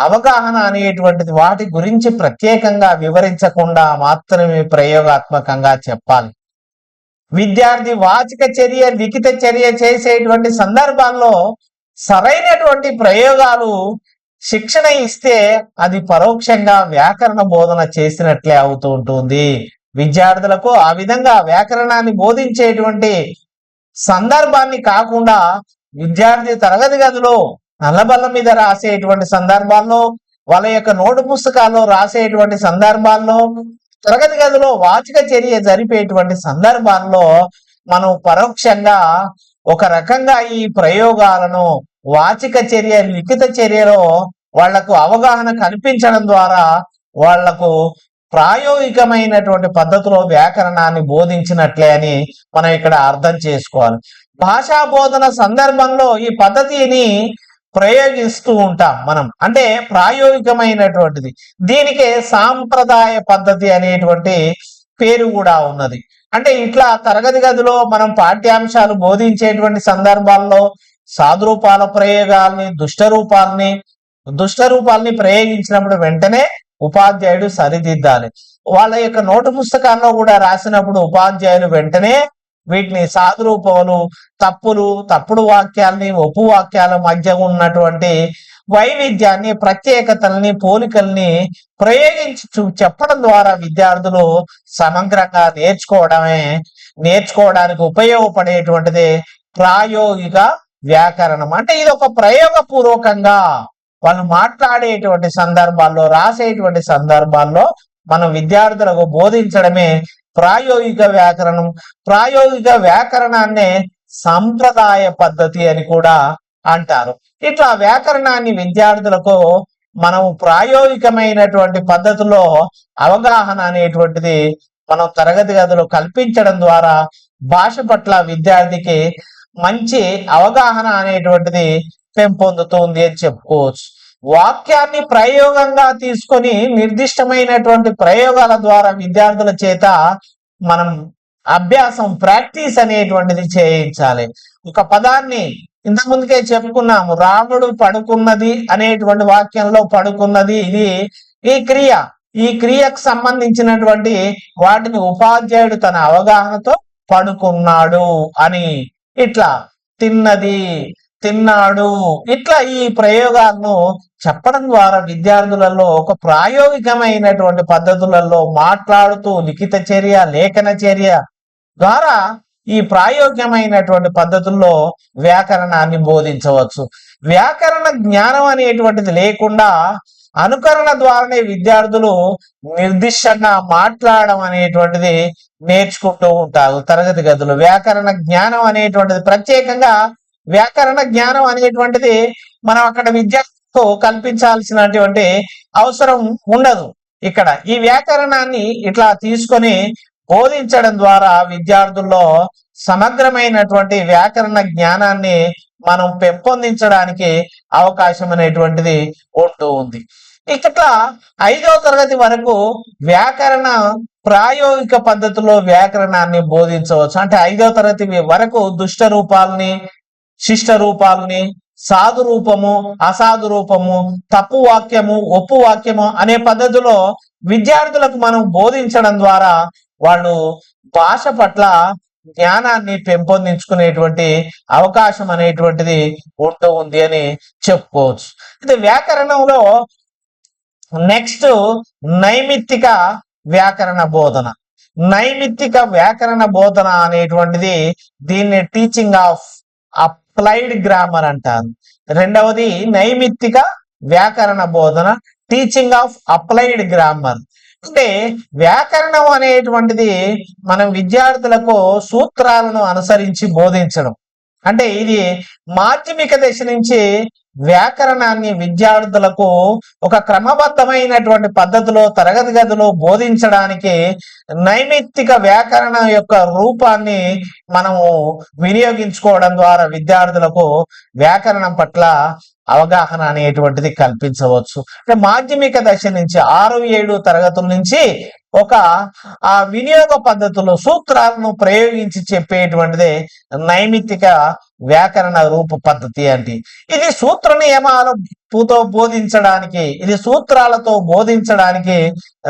అవగాహన అనేటువంటిది వాటి గురించి ప్రత్యేకంగా వివరించకుండా మాత్రమే ప్రయోగాత్మకంగా చెప్పాలి. విద్యార్థి వాచిక చర్య, లిఖిత చర్య చేసేటువంటి సందర్భాల్లో సరైనటువంటి ప్రయోగాలు శిక్షణ ఇస్తే అది పరోక్షంగా వ్యాకరణ బోధన చేసినట్లే అవుతూ ఉంటుంది. విద్యార్థులకు ఆ విధంగా వ్యాకరణాన్ని బోధించేటువంటి సందర్భాన్ని కాకుండా విద్యార్థి తరగతి గదిలో నల్లబల్ల మీద రాసేటువంటి సందర్భాల్లో, వాళ్ళ యొక్క నోటు పుస్తకాల్లో రాసేటువంటి సందర్భాల్లో, తరగతి గదిలో వాచిక చర్య జరిపేటువంటి సందర్భాల్లో మనం పరోక్షంగా ఒక రకంగా ఈ ప్రయోగాలను వాచిక చర్య, లిఖిత చర్యలో వాళ్లకు అవగాహన కల్పించడం ద్వారా వాళ్లకు ప్రాయోగికమైనటువంటి పద్ధతిలో వ్యాకరణాన్ని బోధించినట్లే అని మనం ఇక్కడ అర్థం చేసుకోవాలి. భాషా బోధన సందర్భంలో ఈ పద్ధతిని ప్రయోగిస్తూ ఉంటాం మనం, అంటే ప్రాయోగికమైనటువంటిది. దీనికి సాంప్రదాయ పద్ధతి అనేటువంటి పేరు కూడా ఉన్నది. అంటే ఇట్లా తరగతి గదిలో మనం పాఠ్యాంశాలు బోధించేటువంటి సందర్భాల్లో సాధురూపాల ప్రయోగాల్ని, దుష్ట రూపాలని ప్రయోగించినప్పుడు వెంటనే ఉపాధ్యాయుడు సరిదిద్దాలి. వాళ్ళ యొక్క నోటు పుస్తకాల్లో కూడా రాసినప్పుడు ఉపాధ్యాయులు వెంటనే వీటిని సాధురూపాలు, తప్పుడు వాక్యాలని, ఒప్పు వాక్యాల మధ్య ఉన్నటువంటి వైవిధ్యాన్ని, ప్రత్యేకతల్ని, పోలికల్ని ప్రయోగించి చెప్పడం ద్వారా విద్యార్థులు సమగ్రంగా నేర్చుకోవడానికి ఉపయోగపడేటువంటిది ప్రాయోగిక వ్యాకరణం. అంటే ఇది ఒక ప్రయోగపూర్వకంగా వాళ్ళు మాట్లాడేటువంటి సందర్భాల్లో, రాసేటువంటి సందర్భాల్లో మనం విద్యార్థులకు బోధించడమే ప్రాయోగిక వ్యాకరణం. ప్రాయోగిక వ్యాకరణాన్నే సంప్రదాయ పద్ధతి అని కూడా అంటారు. ఇట్లా వ్యాకరణాన్ని విద్యార్థులకు మనం ప్రాయోగికమైనటువంటి పద్ధతిలో అవగాహన అనేటువంటిది మనం తరగతి గదిలో కల్పించడం ద్వారా భాష పట్ల విద్యార్థికి మంచి అవగాహన అనేటువంటిది పెంపొందుతుంది అని చెప్పుకోవచ్చు. వాక్యాన్ని ప్రయోగంగా తీసుకొని నిర్దిష్టమైనటువంటి ప్రయోగాల ద్వారా విద్యార్థుల చేత మనం అభ్యాసం ప్రాక్టీస్ అనేటువంటిది చేయించాలి. ఒక పదాన్ని ఇంతకుముందుకే చెప్పుకున్నాము, రాముడు పడుకున్నది అనేటువంటి వాక్యంలో పడుకున్నది ఇది ఈ క్రియ. ఈ క్రియకు సంబంధించినటువంటి వాటిని ఉపాధ్యాయుడు తన అవగాహనతో పడుకున్నాడు అని, ఇట్లా తిన్నది, తిన్నాడు, ఇట్లా ఈ ప్రయోగాలను చెప్పడం ద్వారా విద్యార్థులలో ఒక ప్రాయోగికమైనటువంటి పద్ధతులలో మాట్లాడుతూ లిఖిత చర్య, లేఖన చర్య ద్వారా ఈ ప్రాయోగికమైనటువంటి పద్ధతుల్లో వ్యాకరణాన్ని బోధించవచ్చు. వ్యాకరణ జ్ఞానం అనేటువంటిది లేకుండా అనుకరణ ద్వారానే విద్యార్థులు నిర్దిష్టంగా మాట్లాడడం అనేటువంటిది నేర్చుకుంటూ ఉంటారు తరగతి గదులు. వ్యాకరణ జ్ఞానం అనేటువంటిది ప్రత్యేకంగా వ్యాకరణ జ్ఞానం అనేటువంటిది మనం అక్కడ విద్యార్థులకు కల్పించాల్సినటువంటి అవసరం ఉండదు. ఇక్కడ ఈ వ్యాకరణాన్ని ఇట్లా తీసుకొని బోధించడం ద్వారా విద్యార్థుల్లో సమగ్రమైనటువంటి వ్యాకరణ జ్ఞానాన్ని మనం పెంపొందించడానికి అవకాశం అనేటువంటిది ఉంటూ ఉంది. ఇట్లా 5వ తరగతి వరకు వ్యాకరణ ప్రాయోగిక పద్ధతిలో వ్యాకరణాన్ని బోధించవచ్చు. అంటే 5వ తరగతి వరకు దుష్ట రూపాలని, శిష్ట రూపాలని, సాధు రూపము, అసాధు రూపము, తప్పు వాక్యము, ఒప్పు వాక్యము అనే పద్ధతిలో విద్యార్థులకు మనం బోధించడం ద్వారా వాళ్ళు భాష పట్ల జ్ఞానాన్ని పెంపొందించుకునేటువంటి అవకాశం అనేటువంటిది ఉంటూ ఉంది అని చెప్పుకోవచ్చు. అయితే వ్యాకరణంలో నెక్స్ట్ నైమిత్తిక వ్యాకరణ బోధన. నైమిత్తిక వ్యాకరణ బోధన అనేటువంటిది దీన్ని టీచింగ్ ఆఫ్ అప్లైడ్ గ్రామర్ అంటారు. రెండవది నైమిత్తిక వ్యాకరణ బోధన, టీచింగ్ ఆఫ్ అప్లైడ్ గ్రామర్. అంటే వ్యాకరణం అనేటువంటిది మనం విద్యార్థులకు సూత్రాలను అనుసరించి బోధించడం. అంటే ఇది మాధ్యమిక దశ నుంచి వ్యాకరణాన్ని విద్యార్థులకు ఒక క్రమబద్ధమైనటువంటి పద్ధతిలో తరగతి గదిలో బోధించడానికి నైమిత్తిక వ్యాకరణ యొక్క రూపాన్ని మనము వినియోగించుకోవడం ద్వారా విద్యార్థులకు వ్యాకరణం పట్ల అవగాహన అనేటువంటిది కల్పించవచ్చు. అంటే మాధ్యమిక దశ నుంచి 6, 7 తరగతుల నుంచి ఒక వినియోగ పద్ధతిలో సూత్రాలను ప్రయోగించి చెప్పేటువంటిదే నైమిత్తిక వ్యాకరణ రూప పద్ధతి అంటే. ఇది సూత్ర నియమాలతో బోధించడానికి, ఇది సూత్రాలతో బోధించడానికి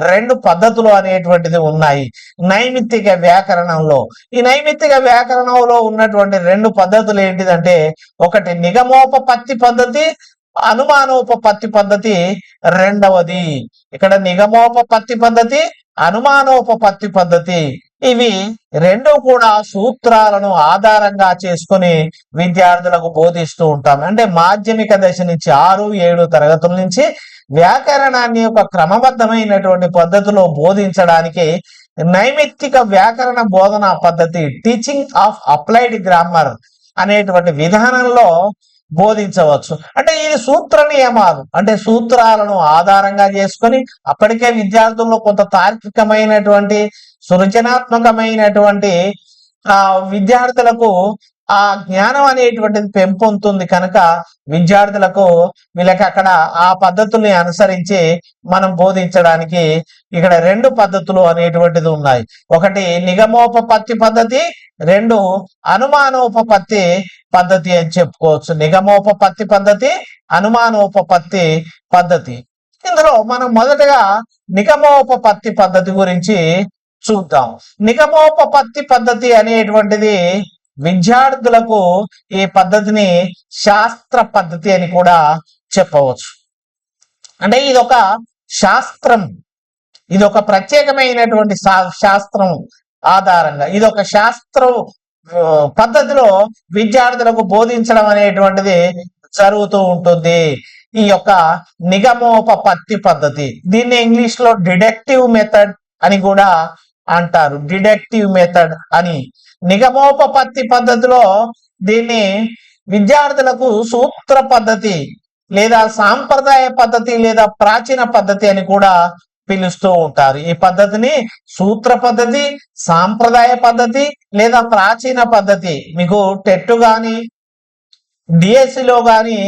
2 పద్ధతులు అనేటువంటిది ఉన్నాయి నైమిత్తిక వ్యాకరణంలో. ఈ నైమిత్తిక వ్యాకరణంలో ఉన్నటువంటి 2 పద్ధతులు ఏంటిదంటే, ఒకటి నిగమోపపత్తి పద్ధతి, అనుమానోపపత్తి పద్ధతి. రెండవది ఇక్కడ నిగమోపపత్తి పద్ధతి, అనుమానోపపత్తి పద్ధతి. ఇవి 2 కూడా సూత్రాలను ఆధారంగా చేసుకుని విద్యార్థులకు బోధిస్తూ ఉంటాం. అంటే మాధ్యమిక దశ నుంచి 6, 7 తరగతుల నుంచి వ్యాకరణాన్ని ఒక క్రమబద్ధమైనటువంటి పద్ధతిలో బోధించడానికి నైమిత్తిక వ్యాకరణ బోధనా పద్ధతి, టీచింగ్ ఆఫ్ అప్లైడ్ గ్రామర్ అనేటువంటి విధానంలో బోధించవచ్చు. అంటే ఇది సూత్ర నియమాలు, అంటే సూత్రాలను ఆధారంగా చేసుకొని అప్పటికే విద్యార్థుల్లో కొంత తార్కికమైనటువంటి, సృజనాత్మకమైనటువంటి విద్యార్థులకు ఆ జ్ఞానం అనేటువంటిది పెంపొందుతుంది కనుక విద్యార్థులకు వీళ్ళకి అక్కడ ఆ పద్ధతుల్ని అనుసరించి మనం బోధించడానికి ఇక్కడ 2 పద్ధతులు అనేటువంటిది ఉన్నాయి. ఒకటి నిగమోపపత్తి పద్ధతి, 2 అనుమానోపపత్తి పద్ధతి అని చెప్పుకోవచ్చు. నిగమోపపత్తి పద్ధతి, అనుమానోపపత్తి పద్ధతి. ఇందులో మనం మొదటగా నిగమోపపత్తి పద్ధతి గురించి చూద్దాం. నిగమోపపత్తి పద్ధతి అనేటువంటిది విద్యార్థులకు ఈ పద్ధతిని శాస్త్ర పద్ధతి అని కూడా చెప్పవచ్చు. అంటే ఇది ఒక శాస్త్రం, ఇది ఒక ప్రత్యేకమైనటువంటి శాస్త్రం ఆధారంగా, ఇది ఒక శాస్త్రం పద్ధతిలో విద్యార్థులకు బోధించడం అనేటువంటిది జరుగుతూ ఉంటుంది. ఈ యొక్క నిగమోపపత్తి పద్ధతి. దీన్ని ఇంగ్లీష్ లో డిడక్టివ్ మెథడ్ అని కూడా అంటారు. డిడక్టివ్ మెథడ్ అని. నిగమోపపత్తి పద్ధతిలో దీన్ని విద్యార్థులకు సూత్ర పద్ధతి లేదా సాంప్రదాయ పద్ధతి లేదా ప్రాచీన పద్ధతి అని కూడా పిలుస్తూ ఉంటారు. ఈ పద్ధతిని సూత్ర పద్ధతి, సాంప్రదాయ పద్ధతి లేదా ప్రాచీన పద్ధతి. మీకు టెట్ గాని డిఎస్సిలో గాని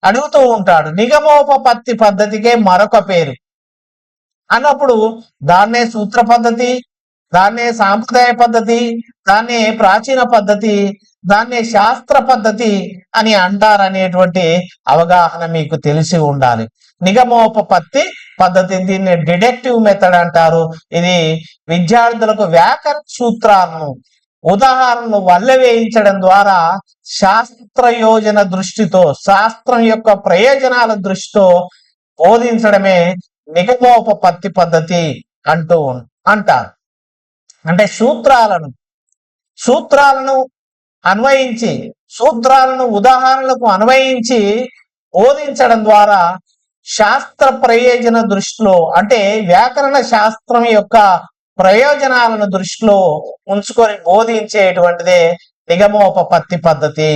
అడుగుతూ ఉంటాడు. నిగమోపపత్తి పద్ధతికే మరొక పేరు అన్నప్పుడు దాన్నే సూత్ర పద్ధతి, దాన్నే సాంప్రదాయ పద్ధతి, దాన్నే ప్రాచీన పద్ధతి, దాన్నే శాస్త్ర పద్ధతి అని అంటారనేటువంటి అవగాహన మీకు తెలిసి ఉండాలి. నిగమోపపత్తి పద్ధతి, దీన్ని డిడక్టివ్ మెథడ్ అంటారు. ఇది విద్యార్థులకు వ్యాకరణ సూత్రాలను ఉదాహరణలు వల్ల వేయించడం ద్వారా శాస్త్ర యోజన దృష్టితో, శాస్త్రం యొక్క ప్రయోజనాల దృష్టితో బోధించడమే నిగమోపపత్తి పద్ధతి అంటారు. అంటే సూత్రాలను అన్వయించి, సూత్రాలను ఉదాహరణలకు అన్వయించి బోధించడం ద్వారా శాస్త్ర ప్రయోజన దృష్టిలో, అంటే వ్యాకరణ శాస్త్రం యొక్క ప్రయోజనాలను దృష్టిలో ఉంచుకొని బోధించేటువంటిదే నిగమోపపత్తి పద్ధతి.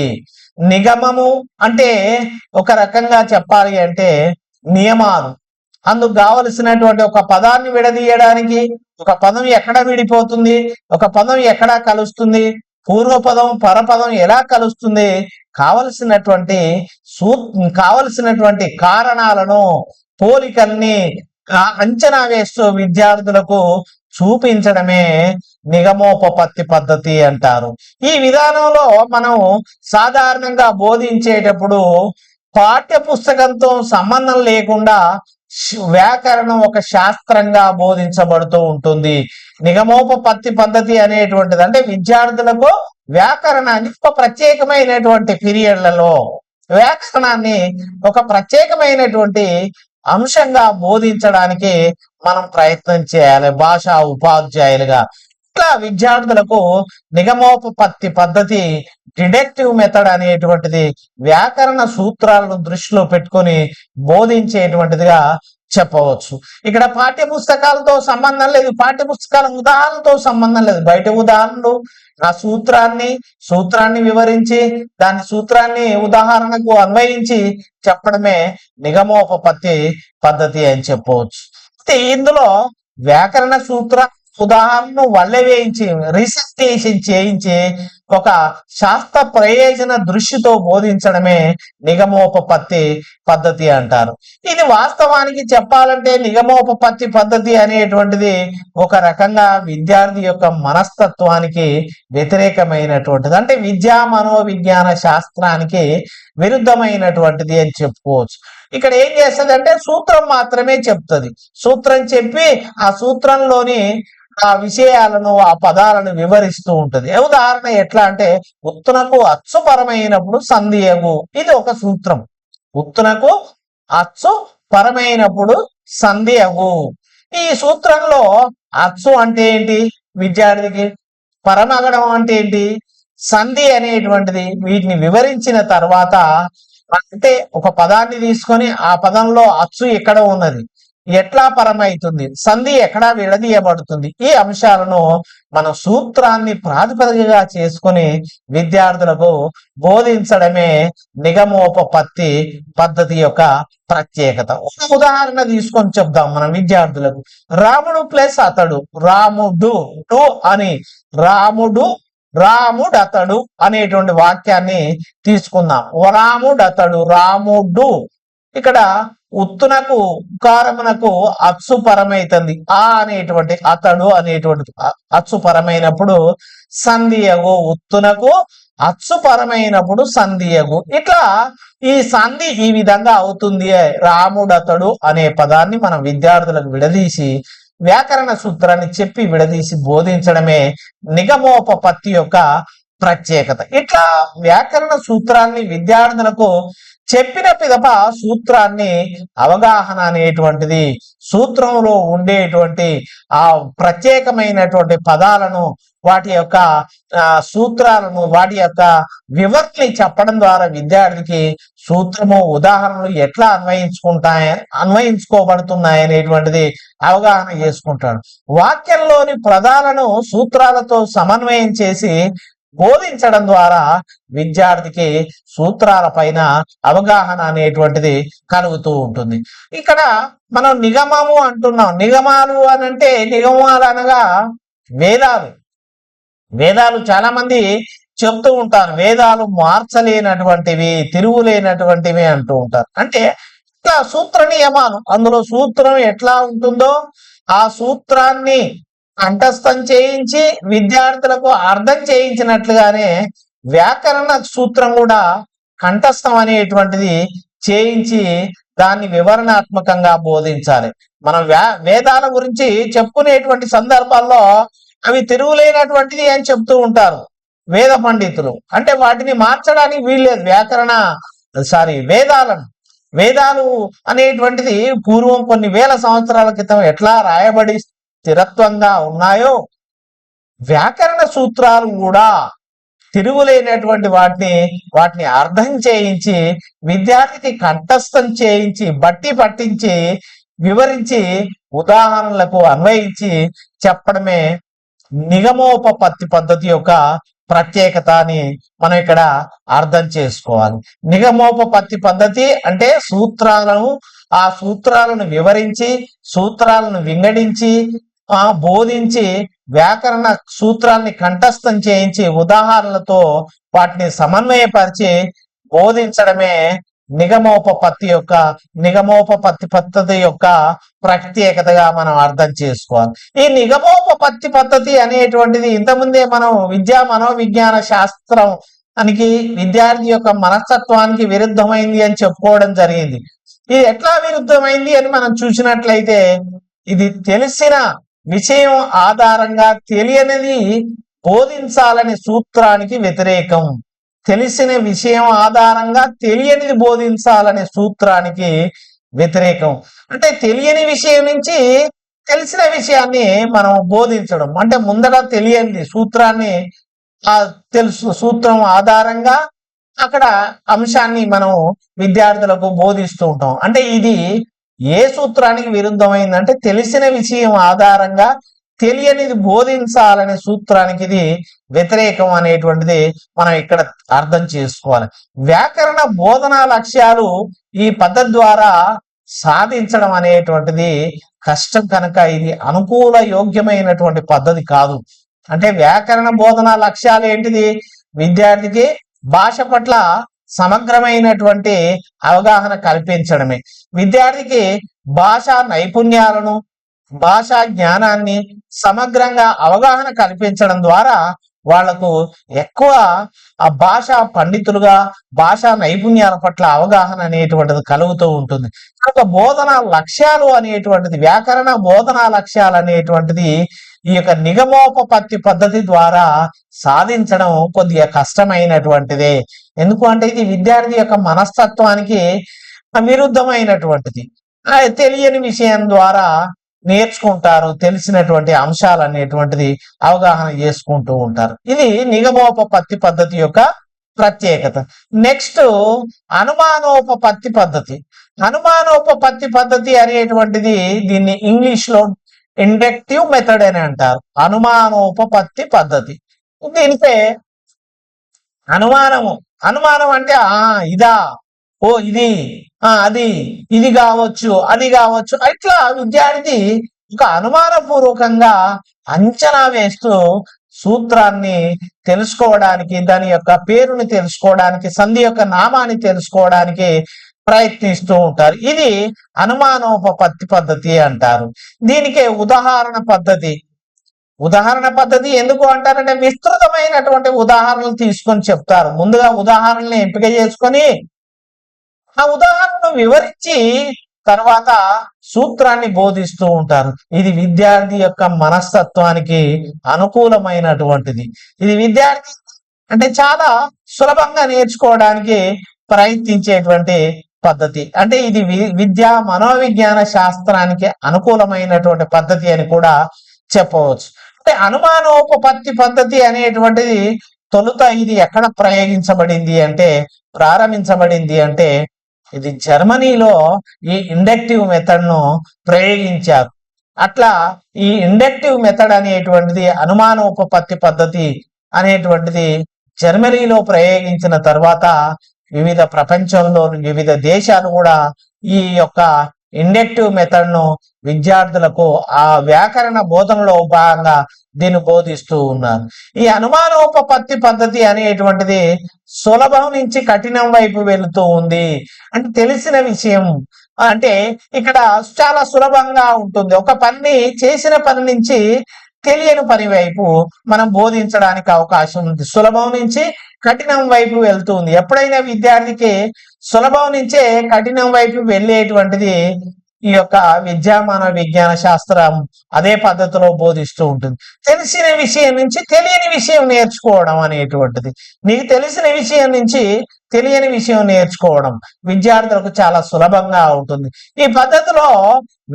నిగమము అంటే ఒక రకంగా చెప్పాలి అంటే నియమాలు. అందుకు కావలసినటువంటి ఒక పదాన్ని విడదీయడానికి ఒక పదం ఎక్కడ విడిపోతుంది, ఒక పదం ఎక్కడ కలుస్తుంది, పూర్వపదం పరపదం ఎలా కలుస్తుంది, కావలసినటువంటి కారణాలను, పోలికల్ని అంచనా వేస్తూ విద్యార్థులకు చూపించడమే నిగమోపపత్తి పద్ధతి అంటారు. ఈ విధానంలో మనం సాధారణంగా బోధించేటప్పుడు పాఠ్య పుస్తకంతో సంబంధం లేకుండా వ్యాకరణం ఒక శాస్త్రంగా బోధించబడుతూ ఉంటుంది. నిగమోపపత్తి పద్ధతి అనేటువంటిది అంటే విద్యార్థులకు వ్యాకరణాన్ని ఒక ప్రత్యేకమైనటువంటి పీరియడ్లలో వ్యాకరణాన్ని ఒక ప్రత్యేకమైనటువంటి అంశంగా బోధించడానికి మనం ప్రయత్నం చేయాలి భాషా ఉపాధ్యాయులుగా. ఇట్లా విద్యార్థులకు నిగమోపపత్తి పద్ధతి, డిడక్టివ్ మెథడ్ అనేటువంటిది వ్యాకరణ సూత్రాలను దృష్టిలో పెట్టుకొని బోధించేటువంటిదిగా చెప్పవచ్చు. ఇక్కడ పాఠ్య పుస్తకాలతో సంబంధం లేదు, పాఠ్య పుస్తకాల ఉదాహరణతో సంబంధం లేదు. బయట ఉదాహరణలు ఆ సూత్రాన్ని వివరించి దాని సూత్రాన్ని ఉదాహరణకు అన్వయించి చెప్పడమే నిగమోపపత్తి పద్ధతి అని చెప్పవచ్చు. అయితే ఇందులో వ్యాకరణ సూత్ర ఉదాహరణను వల్ల వేయించి రీసెర్టేషన్ చేయించి ఒక శాస్త్ర ప్రయోజన దృష్టితో బోధించడమే నిగమోపపత్తి పద్ధతి అంటారు. ఇది వాస్తవానికి చెప్పాలంటే నిగమోపపత్తి పద్ధతి అనేటువంటిది ఒక రకంగా విద్యార్థి యొక్క మనస్తత్వానికి వ్యతిరేకమైనటువంటిది, అంటే విద్యా మనోవిజ్ఞాన శాస్త్రానికి విరుద్ధమైనటువంటిది అని చెప్పుకోవచ్చు. ఇక్కడ ఏం చేస్తుంది అంటే సూత్రం మాత్రమే చెప్తుంది. సూత్రం చెప్పి ఆ సూత్రంలోని ఆ విషయాలను, ఆ పదాలను వివరిస్తూ ఉంటది. ఉదాహరణ ఎట్లా అంటే ఉత్తునకు అచ్చు పరమైనప్పుడు సంధియగు, ఇది ఒక సూత్రం. ఉత్తునకు అచ్చు పరమైనప్పుడు సంధియగు. ఈ సూత్రంలో అచ్చు అంటే ఏంటి విద్యార్థికి, పరమగడం అంటే ఏంటి, సంధి అనేటువంటిది, వీటిని వివరించిన తర్వాత అంటే ఒక పదాన్ని తీసుకొని ఆ పదంలో అచ్చు ఎక్కడ ఉన్నది, ఎట్లా పరమైతుంది, సంధి ఎక్కడా విడదీయబడుతుంది, ఈ అంశాలను మనం సూత్రాన్ని ప్రాతిపదికగా చేసుకొని విద్యార్థులకు బోధించడమే నిగమోపపత్తి పద్ధతి యొక్క ప్రత్యేకత. ఒక ఉదాహరణ తీసుకొని చెప్దాం మనం విద్యార్థులకు. రాముడు ప్లస్ అతడు, రాముడు అని రాముడతడు అనేటువంటి వాక్యాన్ని తీసుకుందాం. రాముడతడు, రాముడు. ఇక్కడ ఉత్తునకు ఉకారమునకు అచ్చు పరమైతుంది, ఆ అనేటువంటి అతడు అనేటువంటి అచ్చు పరమైనప్పుడు సంధియగు, ఉత్తునకు అచ్చు పరమైనప్పుడు సంధియగు. ఇట్లా ఈ సంధి ఈ విధంగా అవుతుంది. రాముడతడు అనే పదాన్ని మనం విద్యార్థులకు విడదీసి వ్యాకరణ సూత్రాన్ని చెప్పి విడదీసి బోధించడమే నిగమోపపత్తి యొక్క ప్రత్యేకత. ఇట్లా వ్యాకరణ సూత్రాన్ని విద్యార్థులకు చెప్పిన పిదప సూత్రాన్ని అవగాహన అనేటువంటిది, సూత్రంలో ఉండేటువంటి ఆ ప్రత్యేకమైనటువంటి పదాలను, వాటి యొక్క సూత్రాలను, వాటి యొక్క వివరణని చెప్పడం ద్వారా విద్యార్థికి సూత్రము, ఉదాహరణలు ఎట్లా అన్వయించుకోబడుతున్నాయి అనేటువంటిది అవగాహన చేసుకుంటాడు. వాక్యంలోని పదాలను సూత్రాలతో సమన్వయం చేసి బోధించడం ద్వారా విద్యార్థికి సూత్రాల పైన అవగాహన అనేటువంటిది కలుగుతూ ఉంటుంది. ఇక్కడ మనం నిగమము అంటున్నాం. నిగమాలు అని అంటే, నిగమాలు అనగా వేదాలు. వేదాలు చాలా మంది చెప్తూ ఉంటారు, వేదాలు మార్చలేనటువంటివి, తిరుగులేనటువంటివి అంటూ ఉంటారు. అంటే ఇట్లా సూత్ర నియమాలు, అందులో సూత్రం ఎట్లా ఉంటుందో ఆ సూత్రాన్ని కంఠస్థం చేయించి విద్యార్థులకు అర్థం చేయించినట్లుగానే వ్యాకరణ సూత్రం కూడా కంఠస్థం అనేటువంటిది చేయించి దాన్ని వివరణాత్మకంగా బోధించాలి. మనం వేదాల గురించి చెప్పుకునేటువంటి సందర్భాల్లో అవి తిరుగులేనటువంటిది అని చెప్తూ ఉంటారు వేద పండితులు. అంటే వాటిని మార్చడానికి వీల్లేదు. వేదాలు అనేటువంటిది పూర్వం కొన్ని వేల సంవత్సరాల క్రితం ఎట్లా రాయబడి స్థిరత్వంగా ఉన్నాయో, వ్యాకరణ సూత్రాలు కూడా తిరుగులేనటువంటి వాటిని అర్థం చేయించి విద్యార్థికి కంఠస్థం చేయించి, బట్టి పట్టించి, వివరించి, ఉదాహరణలకు అన్వయించి చెప్పడమే నిగమోపపత్తి పద్ధతి యొక్క ప్రత్యేకత అని మనం ఇక్కడ అర్థం చేసుకోవాలి. నిగమోపపత్తి పద్ధతి అంటే ఆ సూత్రాలను వివరించి, సూత్రాలను వింగడించి, బోధించి, వ్యాకరణ సూత్రాన్ని కంఠస్థం చేయించి, ఉదాహరణలతో వాటిని సమన్వయపరిచి బోధించడమే నిగమోపపత్తి పద్ధతి యొక్క ప్రత్యేకతగా మనం అర్థం చేసుకోవాలి. ఈ నిగమోపపత్తి పద్ధతి అనేటువంటిది ఇంతకుముందే మనం విద్యా మనోవిజ్ఞాన శాస్త్రం అనికి విద్యార్థి యొక్క మనస్తత్వానికి విరుద్ధమైంది అని చెప్పుకోవడం జరిగింది. ఇది ఎట్లా విరుద్ధమైంది అని మనం చూసినట్లయితే, ఇది తెలిసిన విషయం ఆధారంగా తెలియనిది బోధించాలనే సూత్రానికి వ్యతిరేకం. తెలిసిన విషయం ఆధారంగా తెలియనిది బోధించాలనే సూత్రానికి వ్యతిరేకం. అంటే తెలియని విషయం నుంచి తెలిసిన విషయాన్ని మనం బోధించడం. అంటే ముందర తెలియనిది సూత్రాన్ని సూత్రం ఆధారంగా అక్కడ అంశాన్ని మనం విద్యార్థులకు బోధిస్తూ ఉంటాం. అంటే ఇది ఏ సూత్రానికి విరుద్ధమైందంటే, తెలిసిన విషయం ఆధారంగా తెలియనిది బోధించాలనే సూత్రానికి ఇది వ్యతిరేకం అనేటువంటిది మనం ఇక్కడ అర్థం చేసుకోవాలి. వ్యాకరణ బోధనా లక్ష్యాలు ఈ పద్ధతి ద్వారా సాధించడం అనేటువంటిది కష్టం కనుక ఇది అనుకూల యోగ్యమైనటువంటి పద్ధతి కాదు. అంటే వ్యాకరణ బోధనా లక్ష్యాలు ఏంటిది? విద్యార్థికి భాష పట్ల సమగ్రమైనటువంటి అవగాహన కల్పించడమే. విద్యార్థికి భాషా నైపుణ్యాలను, భాషా జ్ఞానాన్ని సమగ్రంగా అవగాహన కల్పించడం ద్వారా వాళ్లకు ఎక్కువ ఆ భాషా పండితులుగా, భాషా నైపుణ్యాల పట్ల అవగాహన అనేటువంటిది కలుగుతూ ఉంటుంది. కనుక బోధనా లక్ష్యాలు అనేటువంటిది, వ్యాకరణ బోధనా లక్ష్యాలు అనేటువంటిది ఈ యొక్క నిగమోపపత్తి పద్ధతి ద్వారా సాధించడం కొద్దిగా కష్టమైనటువంటిదే. ఎందుకు అంటే ఇది విద్యార్థి యొక్క మనస్తత్వానికి విరుద్ధమైనటువంటిది. తెలియని విషయం ద్వారా నేర్చుకుంటారు, తెలిసినటువంటి అంశాలు అనేటువంటిది అవగాహన చేసుకుంటూ ఉంటారు. ఇది నిగమోపపత్తి పద్ధతి యొక్క ప్రత్యేకత. నెక్స్ట్ అనుమానోపపత్తి పద్ధతి. అనుమానోపపత్తి పద్ధతి అనేటువంటిది దీన్ని ఇంగ్లీష్ లో ఇండక్టివ్ మెథడ్ అని అంటారు. అనుమానోపపత్తి పద్ధతి. దీనిపై అనుమానం అంటే ఇదా, ఓ ఇది, ఇది కావచ్చు, అది కావచ్చు, ఇట్లా విద్యార్థి ఒక అనుమానపూర్వకంగా అంచనా వేస్తూ సూత్రాన్ని తెలుసుకోవడానికి, దాని యొక్క పేరుని తెలుసుకోవడానికి, సంధి యొక్క నామాన్ని తెలుసుకోవడానికి ప్రయత్నిస్తూ ఉంటారు. ఇది అనుమానోపపత్తి పద్ధతి అంటారు. దీనికే ఉదాహరణ పద్ధతి ఎందుకు అంటారంటే, విస్తృతమైనటువంటి ఉదాహరణలు తీసుకొని చెప్తారు. ముందుగా ఉదాహరణని ఎంపిక చేసుకొని ఆ ఉదాహరణను వివరించి తర్వాత సూత్రాన్ని బోధిస్తూ ఉంటారు. ఇది విద్యార్థి యొక్క మనస్తత్వానికి అనుకూలమైనటువంటిది. ఇది విద్యార్థి అంటే చాలా సులభంగా నేర్చుకోవడానికి ప్రయత్నించేటువంటి పద్ధతి. అంటే ఇది విద్య మనోవిజ్ఞాన శాస్త్రానికి అనుకూలమైనటువంటి పద్ధతి అని కూడా చెప్పవచ్చు. అంటే అనుమానోపపత్తి పద్ధతి అనేటువంటిది తొలుత ఇది ఎక్కడ ప్రారంభించబడింది అంటే ఇది జర్మనీలో ఈ ఇండక్టివ్ మెథడ్ ను ప్రయోగించారు. అట్లా ఈ ఇండక్టివ్ మెథడ్ అనేటువంటిది అనుమానోపపత్తి పద్ధతి అనేటువంటిది జర్మనీలో ప్రయోగించిన తర్వాత వివిధ ప్రపంచంలోని వివిధ దేశాలు కూడా ఈ యొక్క ఇండక్టివ్ మెథడ్ ను విద్యార్థులకు ఆ వ్యాకరణ బోధనలో భాగంగా దీన్ని బోధిస్తూ ఉన్నారు. ఈ అనుమానోపపత్తి పద్ధతి అనేటువంటిది సులభం నుంచి కఠినం వైపు వెళుతూ ఉంది. అంటే తెలిసిన విషయం అంటే ఇక్కడ చాలా సులభంగా ఉంటుంది. ఒక పని చేసిన పని నుంచి తెలియని పని వైపు మనం బోధించడానికి అవకాశం ఉంది. సులభం నుంచి కఠినం వైపు వెళ్తుంది. ఎప్పుడైనా విద్యార్థికి సులభం నుంచే కఠినం వైపు వెళ్ళేటువంటిది ఈ యొక్క విద్యామాన విజ్ఞాన శాస్త్రం అదే పద్ధతిలో బోధిస్తూ ఉంటుంది. తెలిసిన విషయం నుంచి తెలియని విషయం నేర్చుకోవడం అనేటువంటిది, నీకు తెలిసిన విషయం నుంచి తెలియని విషయం నేర్చుకోవడం విద్యార్థులకు చాలా సులభంగా ఉంటుంది. ఈ పద్ధతిలో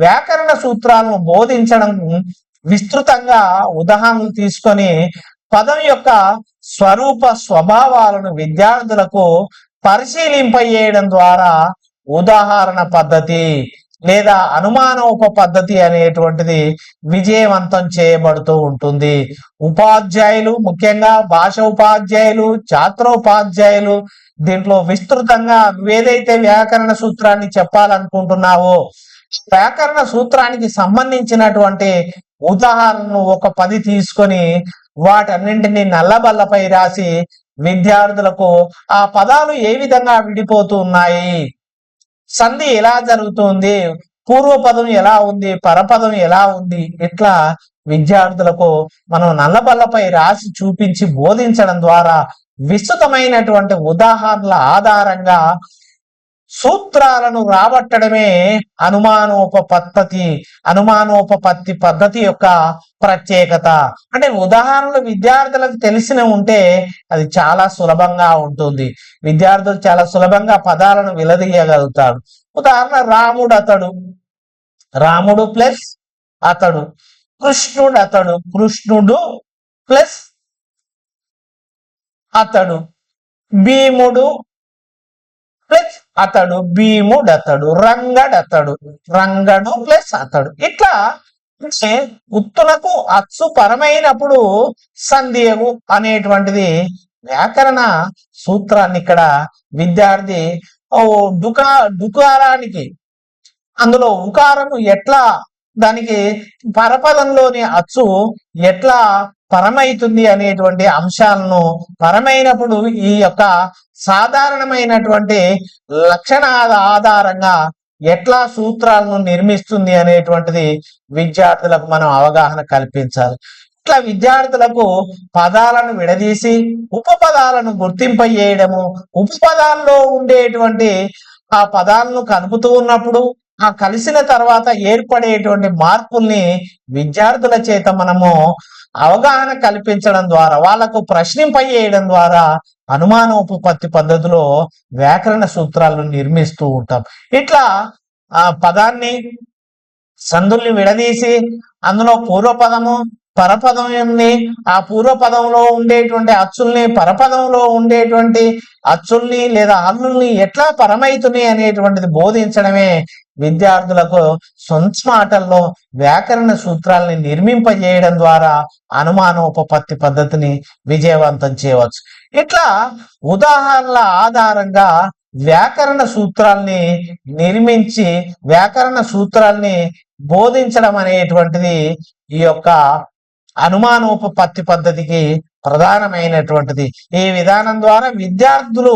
వ్యాకరణ సూత్రాలను బోధించడం విస్తృతంగా ఉదాహరణలు తీసుకొని పదం యొక్క స్వరూప స్వభావాలను విద్యార్థులకు పరిశీలింపజేయడం ద్వారా ఉదాహరణ పద్ధతి లేదా అనుమానోప పద్ధతి అనేటువంటిది విజయవంతం చేయబడుతూ ఉంటుంది. ఉపాధ్యాయులు, ముఖ్యంగా భాష ఉపాధ్యాయులు, ఛాత్రోపాధ్యాయులు దీంట్లో విస్తృతంగా నువ్వేదైతే వ్యాకరణ సూత్రాన్ని చెప్పాలనుకుంటున్నావో వ్యాకరణ సూత్రానికి సంబంధించినటువంటి ఉదాహరణను ఒక 10 తీసుకొని వాటన్నింటినీ నల్లబల్లపై రాసి విద్యార్థులకు ఆ పదాలు ఏ విధంగా విడిపోతూ ఉన్నాయి, సంధి ఎలా జరుగుతుంది, పూర్వపదం ఎలా ఉంది, పరపదం ఎలా ఉంది, ఇట్లా విద్యార్థులకు మనం నల్లబల్లపై రాసి చూపించి బోధించడం ద్వారా విస్తృతమైనటువంటి ఉదాహరణల ఆధారంగా సూత్రాలను రాబట్టడమే అనుమానోపపత్తి పద్ధతి యొక్క ప్రత్యేకత. అంటే ఉదాహరణలు విద్యార్థులకు తెలిసిన ఉంటే అది చాలా సులభంగా ఉంటుంది. విద్యార్థులు చాలా సులభంగా పదాలను విలదీయగలుగుతారు. ఉదాహరణ రాముడు అతడు, రాముడు ప్లస్ అతడు, కృష్ణుడు అతడు, కృష్ణుడు ప్లస్ అతడు, భీముడు ప్లస్ అతడు, భీముడు అతడు, రంగడు ప్లస్ అతడు. ఇట్లా ఉత్తులకు అచ్చు పరమైనప్పుడు సంధియగు అనేటువంటిది వ్యాకరణ సూత్రాన్ని ఇక్కడ విద్యార్థి డుకారానికి అందులో ఉకారము ఎట్లా దానికి పరపదంలోని అచ్చు ఎట్లా పరమైతుంది అనేటువంటి అంశాలను పరమైనప్పుడు ఈ యొక్క సాధారణమైనటువంటి లక్షణాల ఆధారంగా ఎట్లా సూత్రాలను నిర్మిస్తుంది అనేటువంటిది విద్యార్థులకు మనం అవగాహన కల్పించాలి. ఇట్లా విద్యార్థులకు పదాలను విడదీసి ఉపపదాలను గుర్తింపజేయడము, ఉపపదాల్లో ఉండేటువంటి ఆ పదాలను కలుపుతూ ఉన్నప్పుడు ఆ కలిసిన తర్వాత ఏర్పడేటువంటి మార్పుల్ని విద్యార్థుల చేత మనము అవగాహన కల్పించడం ద్వారా వాళ్లకు ప్రశ్నింపజేయడం ద్వారా అనుమానోపపత్తి పద్ధతిలో వ్యాకరణ సూత్రాలను నిర్మిస్తూ ఉంటాం. ఇట్లా ఆ పదాన్ని సందుల్ని విడదీసి అందులో పూర్వపదము పరపదంని ఆ పూర్వపదంలో ఉండేటువంటి అచ్చుల్ని పరపదంలో ఉండేటువంటి అచ్చుల్ని లేదా హల్లుల్ని ఎట్లా పరమైతున్నాయి అనేటువంటిది బోధించడమే విద్యార్థులకు సొంత మాటల్లో వ్యాకరణ సూత్రాలని నిర్మింపజేయడం ద్వారా అనుమానోపపత్తి పద్ధతిని విజయవంతం చేయవచ్చు. ఇట్లా ఉదాహరణల ఆధారంగా వ్యాకరణ సూత్రాల్ని నిర్మించి వ్యాకరణ సూత్రాల్ని బోధించడం అనేటువంటిది ఈ యొక్క అనుమానోపపత్తి పద్ధతికి ప్రధానమైనటువంటిది. ఈ విధానం ద్వారా విద్యార్థులు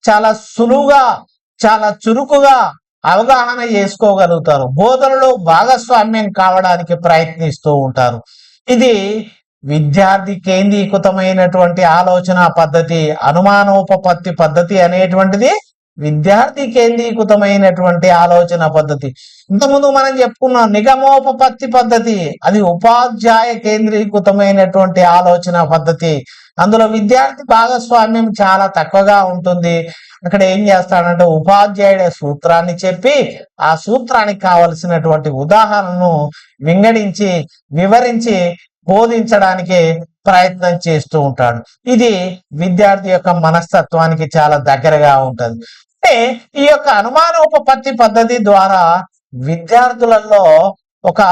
చాలా సులువుగా చాలా చురుకుగా అవగాహన చేసుకోగలుగుతారు, బోధనలో భాగస్వామ్యం కావడానికి ప్రయత్నిస్తూ ఉంటారు. ఇది విద్యార్థి కేంద్రీకృతమైనటువంటి ఆలోచన పద్ధతి. అనుమానోపపత్తి పద్ధతి అనేటువంటిది విద్యార్థి కేంద్రీకృతమైనటువంటి ఆలోచన పద్ధతి. ఇంతకుముందు మనం చెప్పుకున్నాం నిగమోపపత్తి పద్ధతి, అది ఉపాధ్యాయ కేంద్రీకృతమైనటువంటి ఆలోచన పద్ధతి. అందులో విద్యార్థి భాగస్వామ్యం చాలా తక్కువగా ఉంటుంది. అక్కడ ఏం చేస్తాడంటే ఉపాధ్యాయుడు సూత్రాన్ని చెప్పి ఆ సూత్రానికి కావలసినటువంటి ఉదాహరణను వింగడించి వివరించి బోధించడానికి ప్రయత్నం చేస్తూ ఉంటాడు. ఇది విద్యార్థి యొక్క మనస్తత్వానికి చాలా దగ్గరగా ఉంటది. అంటే ఈ యొక్క అనుమానోపపత్తి పద్ధతి ద్వారా విద్యార్థులలో ఒక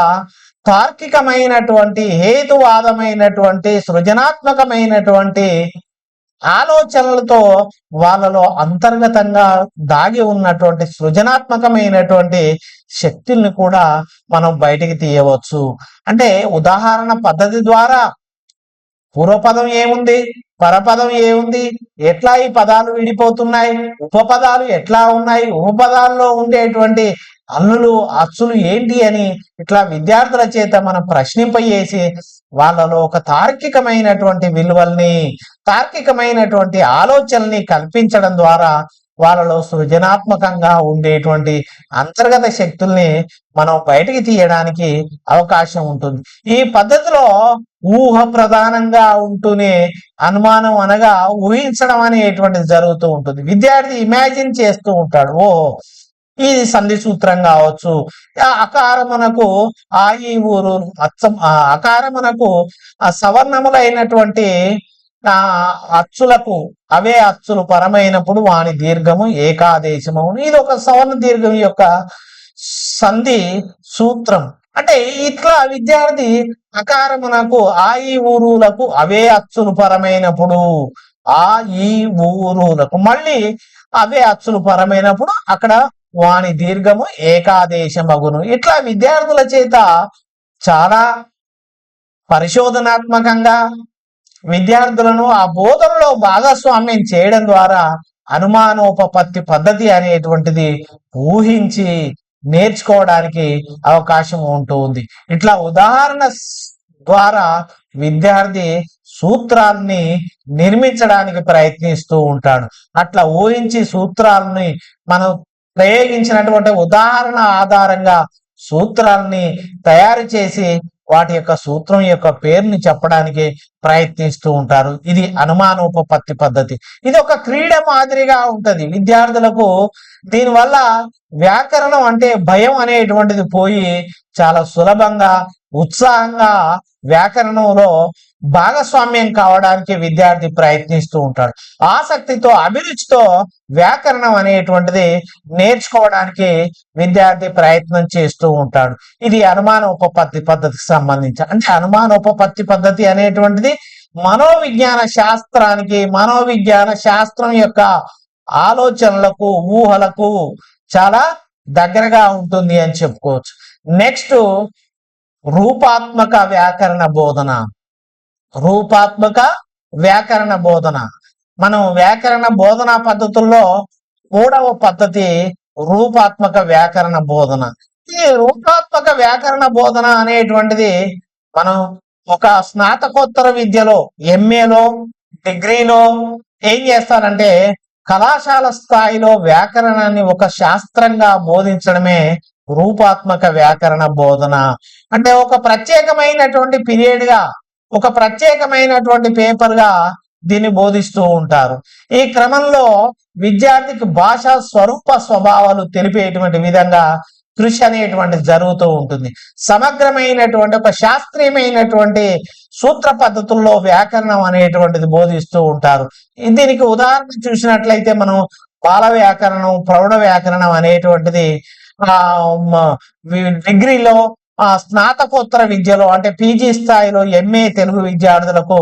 తార్కికమైనటువంటి హేతువాదమైనటువంటి సృజనాత్మకమైనటువంటి ఆలోచనలతో వాళ్ళలో అంతర్గతంగా దాగి ఉన్నటువంటి సృజనాత్మకమైనటువంటి శక్తుల్ని కూడా మనం బయటికి తీయవచ్చు. అంటే ఉదాహరణ పద్ధతి ద్వారా పూర్వపదం ఏముంది, పరపదం ఏముంది, ఎట్లా ఈ పదాలు విడిపోతున్నాయి, ఉపపదాలు ఎట్లా ఉన్నాయి, ఉపపదాల్లో ఉండేటువంటి అల్లులు అచ్చులు ఏంటి అని ఇట్లా విద్యార్థుల చేత మనం ప్రశ్నింపజేసి వాళ్ళలో ఒక తార్కికమైనటువంటి విలువల్ని తార్కికమైనటువంటి ఆలోచనల్ని కల్పించడం ద్వారా వాళ్ళలో సృజనాత్మకంగా ఉండేటువంటి అంతర్గత శక్తుల్ని మనం బయటికి తీయడానికి అవకాశం ఉంటుంది. ఈ పద్ధతిలో ఊహ ప్రధానంగా ఉంటూనే అనుమానం అనగా ఊహించడం అనేటువంటిది జరుగుతూ ఉంటుంది. విద్యార్థి ఇమాజిన్ చేస్తూ ఉంటాడు, ఓహో ఇది సంధి సూత్రం కావచ్చు, అకారమునకు ఆ ఈ ఊరు అకారమునకు సవర్ణములైనటువంటి అచ్చులకు అవే అచ్చులు పరమైనప్పుడు వాని దీర్ఘము ఏకాదేశము. ఇది ఒక సవర్ణ దీర్ఘం యొక్క సంధి సూత్రం. అంటే ఇట్లా విద్యార్థి అకారమునకు ఆ ఈ ఊరులకు అవే అచ్చులు పరమైనప్పుడు ఆ ఈ ఊరులకు మళ్ళీ అవే అచ్చులు పరమైనప్పుడు అక్కడ వాని దీర్ఘము ఏకాదేశమగును. ఇట్లా విద్యార్థుల చేత చాలా పరిశోధనాత్మకంగా విద్యార్థులను ఆ బోధనలో భాగస్వామ్యం చేయడం ద్వారా అనుమానోపపత్తి పద్ధతి అనేటువంటిది ఊహించి నేర్చుకోవడానికి అవకాశం ఉంటుంది. ఇట్లా ఉదాహరణ ద్వారా విద్యార్థి సూత్రాల్ని నిర్మించడానికి ప్రయత్నిస్తూ ఉంటాడు. అట్లా ఊహించి సూత్రాలని మనం ప్రయోగించినటువంటి ఉదాహరణ ఆధారంగా సూత్రాలని తయారు చేసి వాటి యొక్క సూత్రం యొక్క పేరుని చెప్పడానికి ప్రయత్నిస్తూ ఉంటారు. ఇది అనుమానోపపత్తి పద్ధతి. ఇది ఒక క్రీడ మాదిరిగా ఉంటది విద్యార్థులకు. దీనివల్ల వ్యాకరణం అంటే భయం అనేటువంటిది పోయి చాలా సులభంగా ఉత్సాహంగా వ్యాకరణంలో భాగస్వామ్యం కావడానికి విద్యార్థి ప్రయత్నిస్తూ ఉంటాడు. ఆసక్తితో అభిరుచితో వ్యాకరణం అనేటువంటిది నేర్చుకోవడానికి విద్యార్థి ప్రయత్నం చేస్తూ ఉంటాడు. ఇది అనుమానోపపత్తి పద్ధతికి సంబంధించి. అంటే అనుమానోపపత్తి పద్ధతి అనేటువంటిది మనోవిజ్ఞాన శాస్త్రానికి మనోవిజ్ఞాన శాస్త్రం యొక్క ఆలోచనలకు ఊహలకు చాలా దగ్గరగా ఉంటుంది అని చెప్పుకోవచ్చు. నెక్స్ట్ రూపాత్మక వ్యాకరణ బోధన. రూపాత్మక వ్యాకరణ బోధన మనం వ్యాకరణ బోధనా పద్ధతుల్లో 3వ పద్ధతి రూపాత్మక వ్యాకరణ బోధన. ఈ రూపాత్మక వ్యాకరణ బోధన అనేటువంటిది మనం ఒక స్నాతకోత్తర విద్యలో ఎంఏలో డిగ్రీలో ఏం చేస్తారంటే కళాశాల స్థాయిలో వ్యాకరణాన్ని ఒక శాస్త్రంగా బోధించడమే రూపాత్మక వ్యాకరణ బోధన. అంటే ఒక ప్రత్యేకమైనటువంటి పీరియడ్ గా ఒక ప్రత్యేకమైనటువంటి పేపర్ గా దీన్ని బోధిస్తూ ఉంటారు. ఈ క్రమంలో విద్యార్థికి భాషా స్వరూప స్వభావాలు తెలిపేటువంటి విధంగా కృషి అనేటువంటిది జరుగుతూ ఉంటుంది. సమగ్రమైనటువంటి ఒక శాస్త్రీయమైనటువంటి సూత్ర పద్ధతుల్లో వ్యాకరణం అనేటువంటిది బోధిస్తూ ఉంటారు. దీనికి ఉదాహరణ చూసినట్లయితే మనం బాల వ్యాకరణం ప్రౌఢ వ్యాకరణం అనేటువంటిది డిగ్రీలో స్నాతకోత్తర విద్యలో అంటే పీజీ స్థాయిలో ఎంఏ తెలుగు విద్యార్థులకు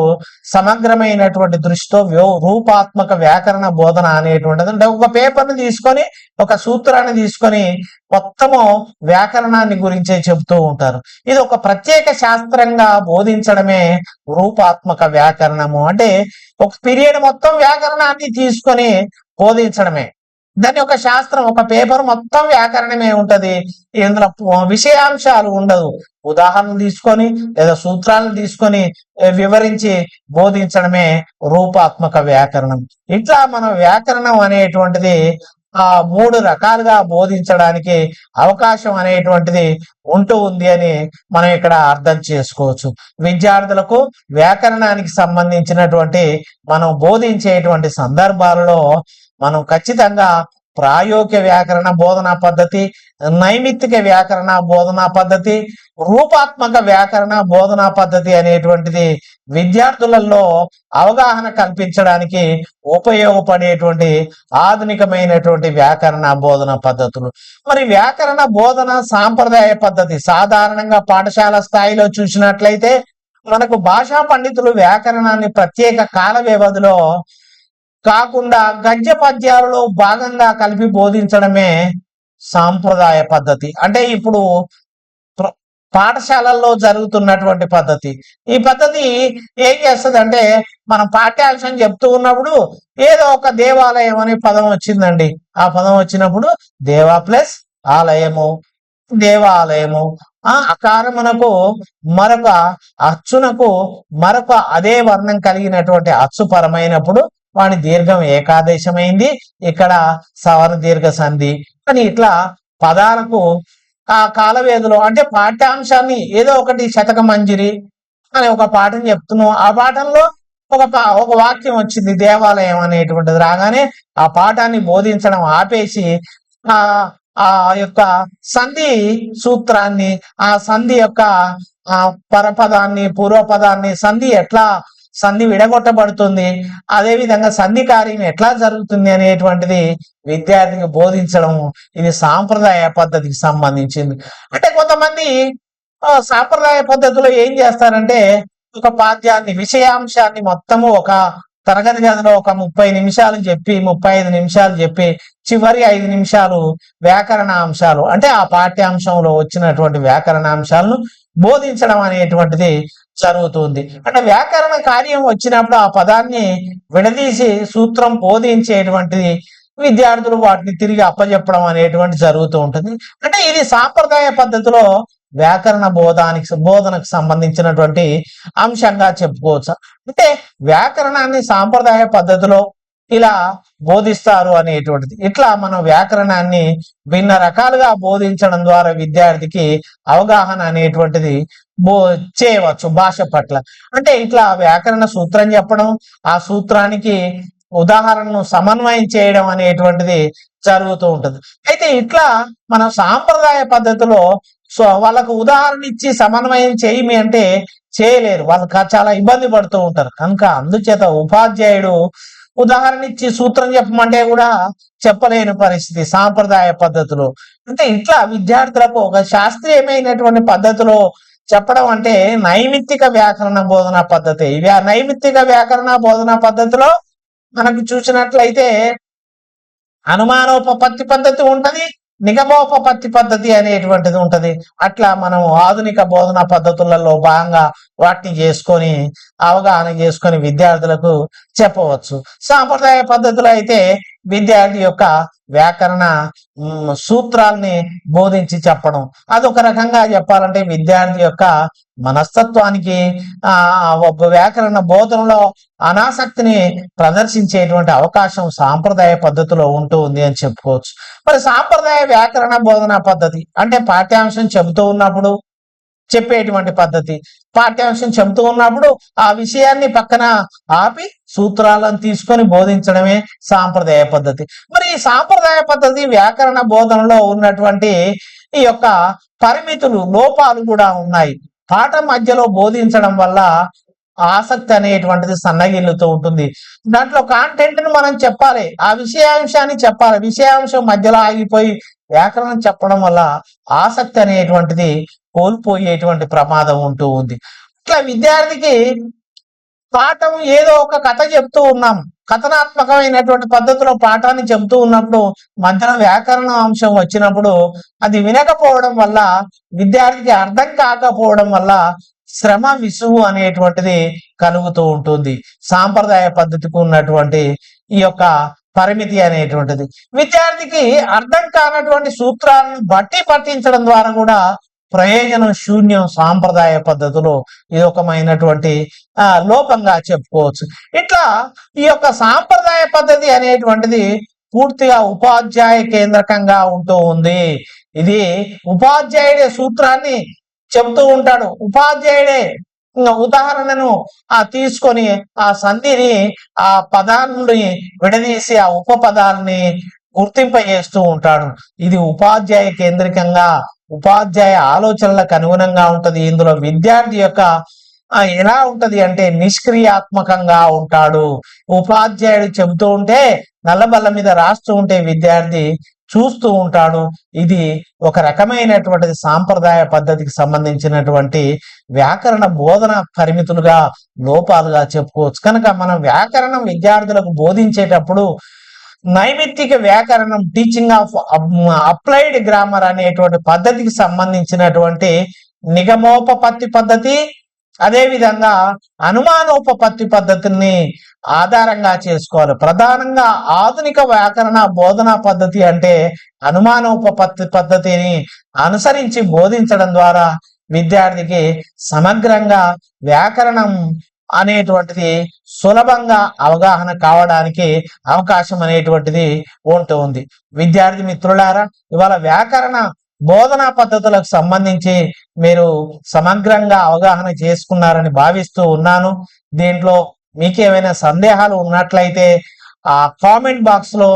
సమగ్రమైనటువంటి దృష్టితో రూపాత్మక వ్యాకరణ బోధన అనేటువంటిది అంటే ఒక పేపర్ని తీసుకొని ఒక సూత్రాన్ని తీసుకొని మొత్తము వ్యాకరణాన్ని గురించే చెబుతూ ఉంటారు. ఇది ఒక ప్రత్యేక శాస్త్రంగా బోధించడమే రూపాత్మక వ్యాకరణము. అంటే ఒక పీరియడ్ మొత్తం వ్యాకరణాన్ని తీసుకొని బోధించడమే దాని ఒక శాస్త్రం. ఒక పేపర్ మొత్తం వ్యాకరణమే ఉంటది. ఇందులో విషయాంశాలు ఉండదు. ఉదాహరణలు తీసుకొని లేదా సూత్రాలను తీసుకొని వివరించి బోధించడమే రూపాత్మక వ్యాకరణం. ఇట్లా మన వ్యాకరణం అనేటువంటిది మూడు రకాలుగా బోధించడానికి అవకాశం అనేటువంటిది ఉంటూ ఉంది అని మనం ఇక్కడ అర్థం చేసుకోవచ్చు. విద్యార్థులకు వ్యాకరణానికి సంబంధించినటువంటి మనం బోధించేటువంటి సందర్భాలలో మనం ఖచ్చితంగా ప్రాయోగిక వ్యాకరణ బోధనా పద్ధతి, నైమిత్తిక వ్యాకరణ బోధనా పద్ధతి, రూపాత్మక వ్యాకరణ బోధనా పద్ధతి అనేటువంటిది విద్యార్థులలో అవగాహన కల్పించడానికి ఉపయోగపడేటువంటి ఆధునికమైనటువంటి వ్యాకరణ బోధన పద్ధతులు. మరి వ్యాకరణ బోధన సాంప్రదాయ పద్ధతి సాధారణంగా పాఠశాల స్థాయిలో చూసినట్లయితే మనకు భాషా పండితులు వ్యాకరణాన్ని ప్రత్యేక కాల వ్యవధిలో కాకుండా గద్య పద్యాలలో భాగంగా కలిపి బోధించడమే సాంప్రదాయ పద్ధతి. అంటే ఇప్పుడు పాఠశాలల్లో జరుగుతున్నటువంటి పద్ధతి. ఈ పద్ధతి ఏం చేస్తుంది అంటే మనం పాఠ్యాంశం చెప్తూ ఉన్నప్పుడు ఏదో ఒక దేవాలయం అనే పదం వచ్చిందండి. ఆ పదం వచ్చినప్పుడు దేవా ప్లస్ ఆలయము, దేవాలయము, అకారమునకు మరొక అచ్చునకు మరొక అదే వర్ణం కలిగినటువంటి అచ్చు పరమైనప్పుడు వాని దీర్ఘం ఏకాదేశమైంది, ఇక్కడ సవర్ణ దీర్ఘ సంధి అని ఇట్లా పదాలకు ఆ కాలవేదిలో అంటే పాఠ్యాంశాన్ని ఏదో ఒకటి శతక మంజిరి అనే ఒక పాఠం చెప్తున్నాం. ఆ పాఠంలో ఒక వాక్యం వచ్చింది దేవాలయం అనేటువంటిది రాగానే ఆ పాఠాన్ని బోధించడం ఆపేసి ఆ ఆ యొక్క సంధి సూత్రాన్ని, ఆ సంధి యొక్క పరపదాన్ని, పూర్వపదాన్ని, సంధి ఎట్లా సంధి విడగొట్టబడుతుంది, అదే విధంగా సంధి కార్యం ఎట్లా జరుగుతుంది అనేటువంటిది విద్యార్థికి బోధించడం ఇది సాంప్రదాయ పద్ధతికి సంబంధించింది. అంటే కొంతమంది సాంప్రదాయ పద్ధతిలో ఏం చేస్తారంటే ఒక పాఠ్యాన్ని విషయాంశాన్ని మొత్తము ఒక తరగతి గదిలో ఒక 30 నిమిషాలు చెప్పి 35 నిమిషాలు చెప్పి చివరి 5 నిమిషాలు వ్యాకరణ అంశాలు అంటే ఆ పాఠ్యాంశంలో వచ్చినటువంటి వ్యాకరణాంశాలను బోధించడం అనేటువంటిది జరుగుతుంది. అంటే వ్యాకరణ కార్యం వచ్చినప్పుడు ఆ పదాన్ని విడదీసి సూత్రం బోధించేటువంటిది విద్యార్థులు వాటిని తిరిగి అప్పచెప్పడం అనేటువంటి జరుగుతూ ఉంటుంది. అంటే ఇది సాంప్రదాయ పద్ధతిలో వ్యాకరణ బోధనకు సంబంధించినటువంటి అంశంగా చెప్పుకోవచ్చు. అంటే వ్యాకరణాన్ని సాంప్రదాయ పద్ధతిలో ఇలా బోధిస్తారు అనేటువంటిది. ఇట్లా మనం వ్యాకరణాన్ని భిన్న రకాలుగా బోధించడం ద్వారా విద్యార్థికి అవగాహన అనేటువంటిది చేయవచ్చు భాష పట్ల. అంటే ఇట్లా వ్యాకరణ సూత్రం చెప్పడం, ఆ సూత్రానికి ఉదాహరణను సమన్వయం చేయడం అనేటువంటిది జరుగుతూ ఉంటుంది. అయితే ఇట్లా మనం సాంప్రదాయ పద్ధతిలో వాళ్ళకు ఉదాహరణ ఇచ్చి సమన్వయం చేయమి అంటే చేయలేరు, వాళ్ళు చాలా ఇబ్బంది పడుతూ ఉంటారు. కనుక అందుచేత ఉపాధ్యాయుడు ఉదాహరణ ఇచ్చి సూత్రం చెప్పమంటే కూడా చెప్పలేని పరిస్థితి సాంప్రదాయ పద్ధతిలో. అంటే ఇట్లా విద్యార్థులకు ఒక శాస్త్రీయమైనటువంటి పద్ధతిలో చెప్పడం అంటే నైమిత్తిక వ్యాకరణ బోధనా పద్ధతి. ఇవి నైమిత్తిక వ్యాకరణ బోధనా పద్ధతిలో మనకు చూసినట్లయితే అనుమానోపపత్తి పద్ధతి ఉంటది, నిగమోపపత్తి పద్ధతి అనేటువంటిది ఉంటది. అట్లా మనం ఆధునిక బోధనా పద్ధతులలో భాగంగా వాటిని చేసుకొని అవగాహన చేసుకొని విద్యార్థులకు చెప్పవచ్చు. సాంప్రదాయ పద్ధతిలో అయితే విద్యార్థి యొక్క వ్యాకరణ సూత్రాల్ని బోధించి చెప్పడం, అదొక రకంగా చెప్పాలంటే విద్యార్థి యొక్క మనస్తత్వానికి వ్యాకరణ బోధనలో అనాసక్తిని ప్రదర్శించేటువంటి అవకాశం సాంప్రదాయ పద్ధతిలో ఉంటుంది అని చెప్పుకోవచ్చు. మరి సాంప్రదాయ వ్యాకరణ బోధనా పద్ధతి అంటే పాఠ్యాంశం చెబుతూ ఉన్నప్పుడు చెప్పేటువంటి పద్ధతి. పాఠ్యాంశం చెబుతూ ఉన్నప్పుడు ఆ విషయాన్ని పక్కన ఆపి సూత్రాలను తీసుకొని బోధించడమే సాంప్రదాయ పద్ధతి. మరి ఈ సాంప్రదాయ పద్ధతి వ్యాకరణ బోధనలో ఉన్నటువంటి ఈ యొక్క పరిమితులు, లోపాలు కూడా ఉన్నాయి. పాఠం మధ్యలో బోధించడం వల్ల ఆసక్తి అనేటువంటిది సన్నగిల్లుతూ ఉంటుంది. దాంట్లో కాంటెంట్ ను మనం చెప్పాలి, ఆ విషయాంశాన్ని చెప్పాలి. విషయాంశం మధ్యలో ఆగిపోయి వ్యాకరణం చెప్పడం వల్ల ఆసక్తి అనేటువంటిది కోల్పోయేటువంటి ప్రమాదం ఉంటూ ఉంది. ఇట్లా విద్యార్థికి పాఠం ఏదో ఒక కథ చెప్తూ ఉన్నాం, కథనాత్మకమైనటువంటి పద్ధతిలో పాఠాన్ని చెబుతూ ఉన్నప్పుడు మధ్యలో వ్యాకరణ అంశం వచ్చినప్పుడు అది వినకపోవడం వల్ల, విద్యార్థికి అర్థం కాకపోవడం వల్ల శ్రమ విసుగు అనేటువంటిది కలుగుతూ ఉంటుంది. సాంప్రదాయ పద్ధతికి ఉన్నటువంటి ఈ యొక్క పరిమితి అనేటువంటిది విద్యార్థికి అర్థం కానటువంటి సూత్రాలను బట్టి పట్టించడం ద్వారా కూడా ప్రయోజనం శూన్యం. సాంప్రదాయ పద్ధతిలో ఇది ఒకమైనటువంటి లోపంగా చెప్పుకోవచ్చు. ఇట్లా ఈ యొక్క సాంప్రదాయ పద్ధతి అనేటువంటిది పూర్తిగా ఉపాధ్యాయ కేంద్రకంగా ఉంటూ ఉంది. ఇది ఉపాధ్యాయుడే సూత్రాన్ని చెబుతూ ఉంటాడు. ఉపాధ్యాయుడే ఉదాహరణను తీసుకొని ఆ సంధిని, ఆ పదాలని విడదీసి ఆ ఉప పదాలని గుర్తింపజేస్తూ ఉంటాడు. ఇది ఉపాధ్యాయ కేంద్రికంగా, ఉపాధ్యాయ ఆలోచనలకు అనుగుణంగా ఉంటది. ఇందులో విద్యార్థి యొక్క ఎలా ఉంటది అంటే నిష్క్రియాత్మకంగా ఉంటాడు. ఉపాధ్యాయుడు చెబుతూ ఉంటే నల్లబల్ల మీద రాస్తూ ఉంటే విద్యార్థి చూస్తూ ఉంటాడు. ఇది ఒక రకమైనటువంటి సాంప్రదాయ పద్ధతికి సంబంధించినటువంటి వ్యాకరణ బోధన పరిమితులుగా, లోపాలుగా చెప్పుకోవచ్చు. కనుక మనం వ్యాకరణం విద్యార్థులకు బోధించేటప్పుడు నైమిత్తిక వ్యాకరణం, టీచింగ్ ఆఫ్ అప్లైడ్ గ్రామర్ అనేటువంటి పద్ధతికి సంబంధించినటువంటి నిగమోపపత్తి పద్ధతి, అదే విధంగా అనుమానోపపత్తి పద్ధతిని ఆధారంగా చేసుకోవాలి. ప్రధానంగా ఆధునిక వ్యాకరణ బోధనా పద్ధతి అంటే అనుమానోపపత్తి పద్ధతిని అనుసరించి బోధించడం ద్వారా విద్యార్థికి సమగ్రంగా వ్యాకరణం అనేటువంటిది సులభంగా అవగాహన కావడానికి అవకాశం అనేటువంటిది ఉంటుంది. విద్యార్థి మిత్రులారా, ఇవాళ వ్యాకరణ బోధనా పద్ధతులకు సంబంధించి మీరు సమగ్రంగా అవగాహన చేసుకున్నారని భావిస్తూ ఉన్నాను. దీంట్లో మీకేమైనా సందేహాలు ఉన్నట్లయితే ఆ కామెంట్ బాక్స్ లో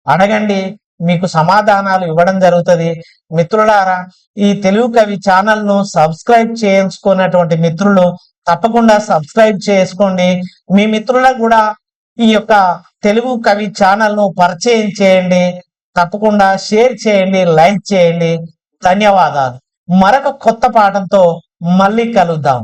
అడగండి, మీకు సమాధానాలు ఇవ్వడం జరుగుతుంది. మిత్రులారా, ఈ తెలుగు కవి ఛానల్ ను సబ్స్క్రైబ్ చేసుకున్నటువంటి మిత్రులు తప్పకుండా సబ్స్క్రైబ్ చేసుకోండి. మీ మిత్రులకు కూడా ఈ యొక్క తెలుగు కవి ఛానల్ ను పరిచయం చేయండి. తప్పకుండా షేర్ చేయండి, లైక్ చేయండి. ధన్యవాదాలు. మరొక కొత్త పాఠంతో మళ్ళీ కలుద్దాం.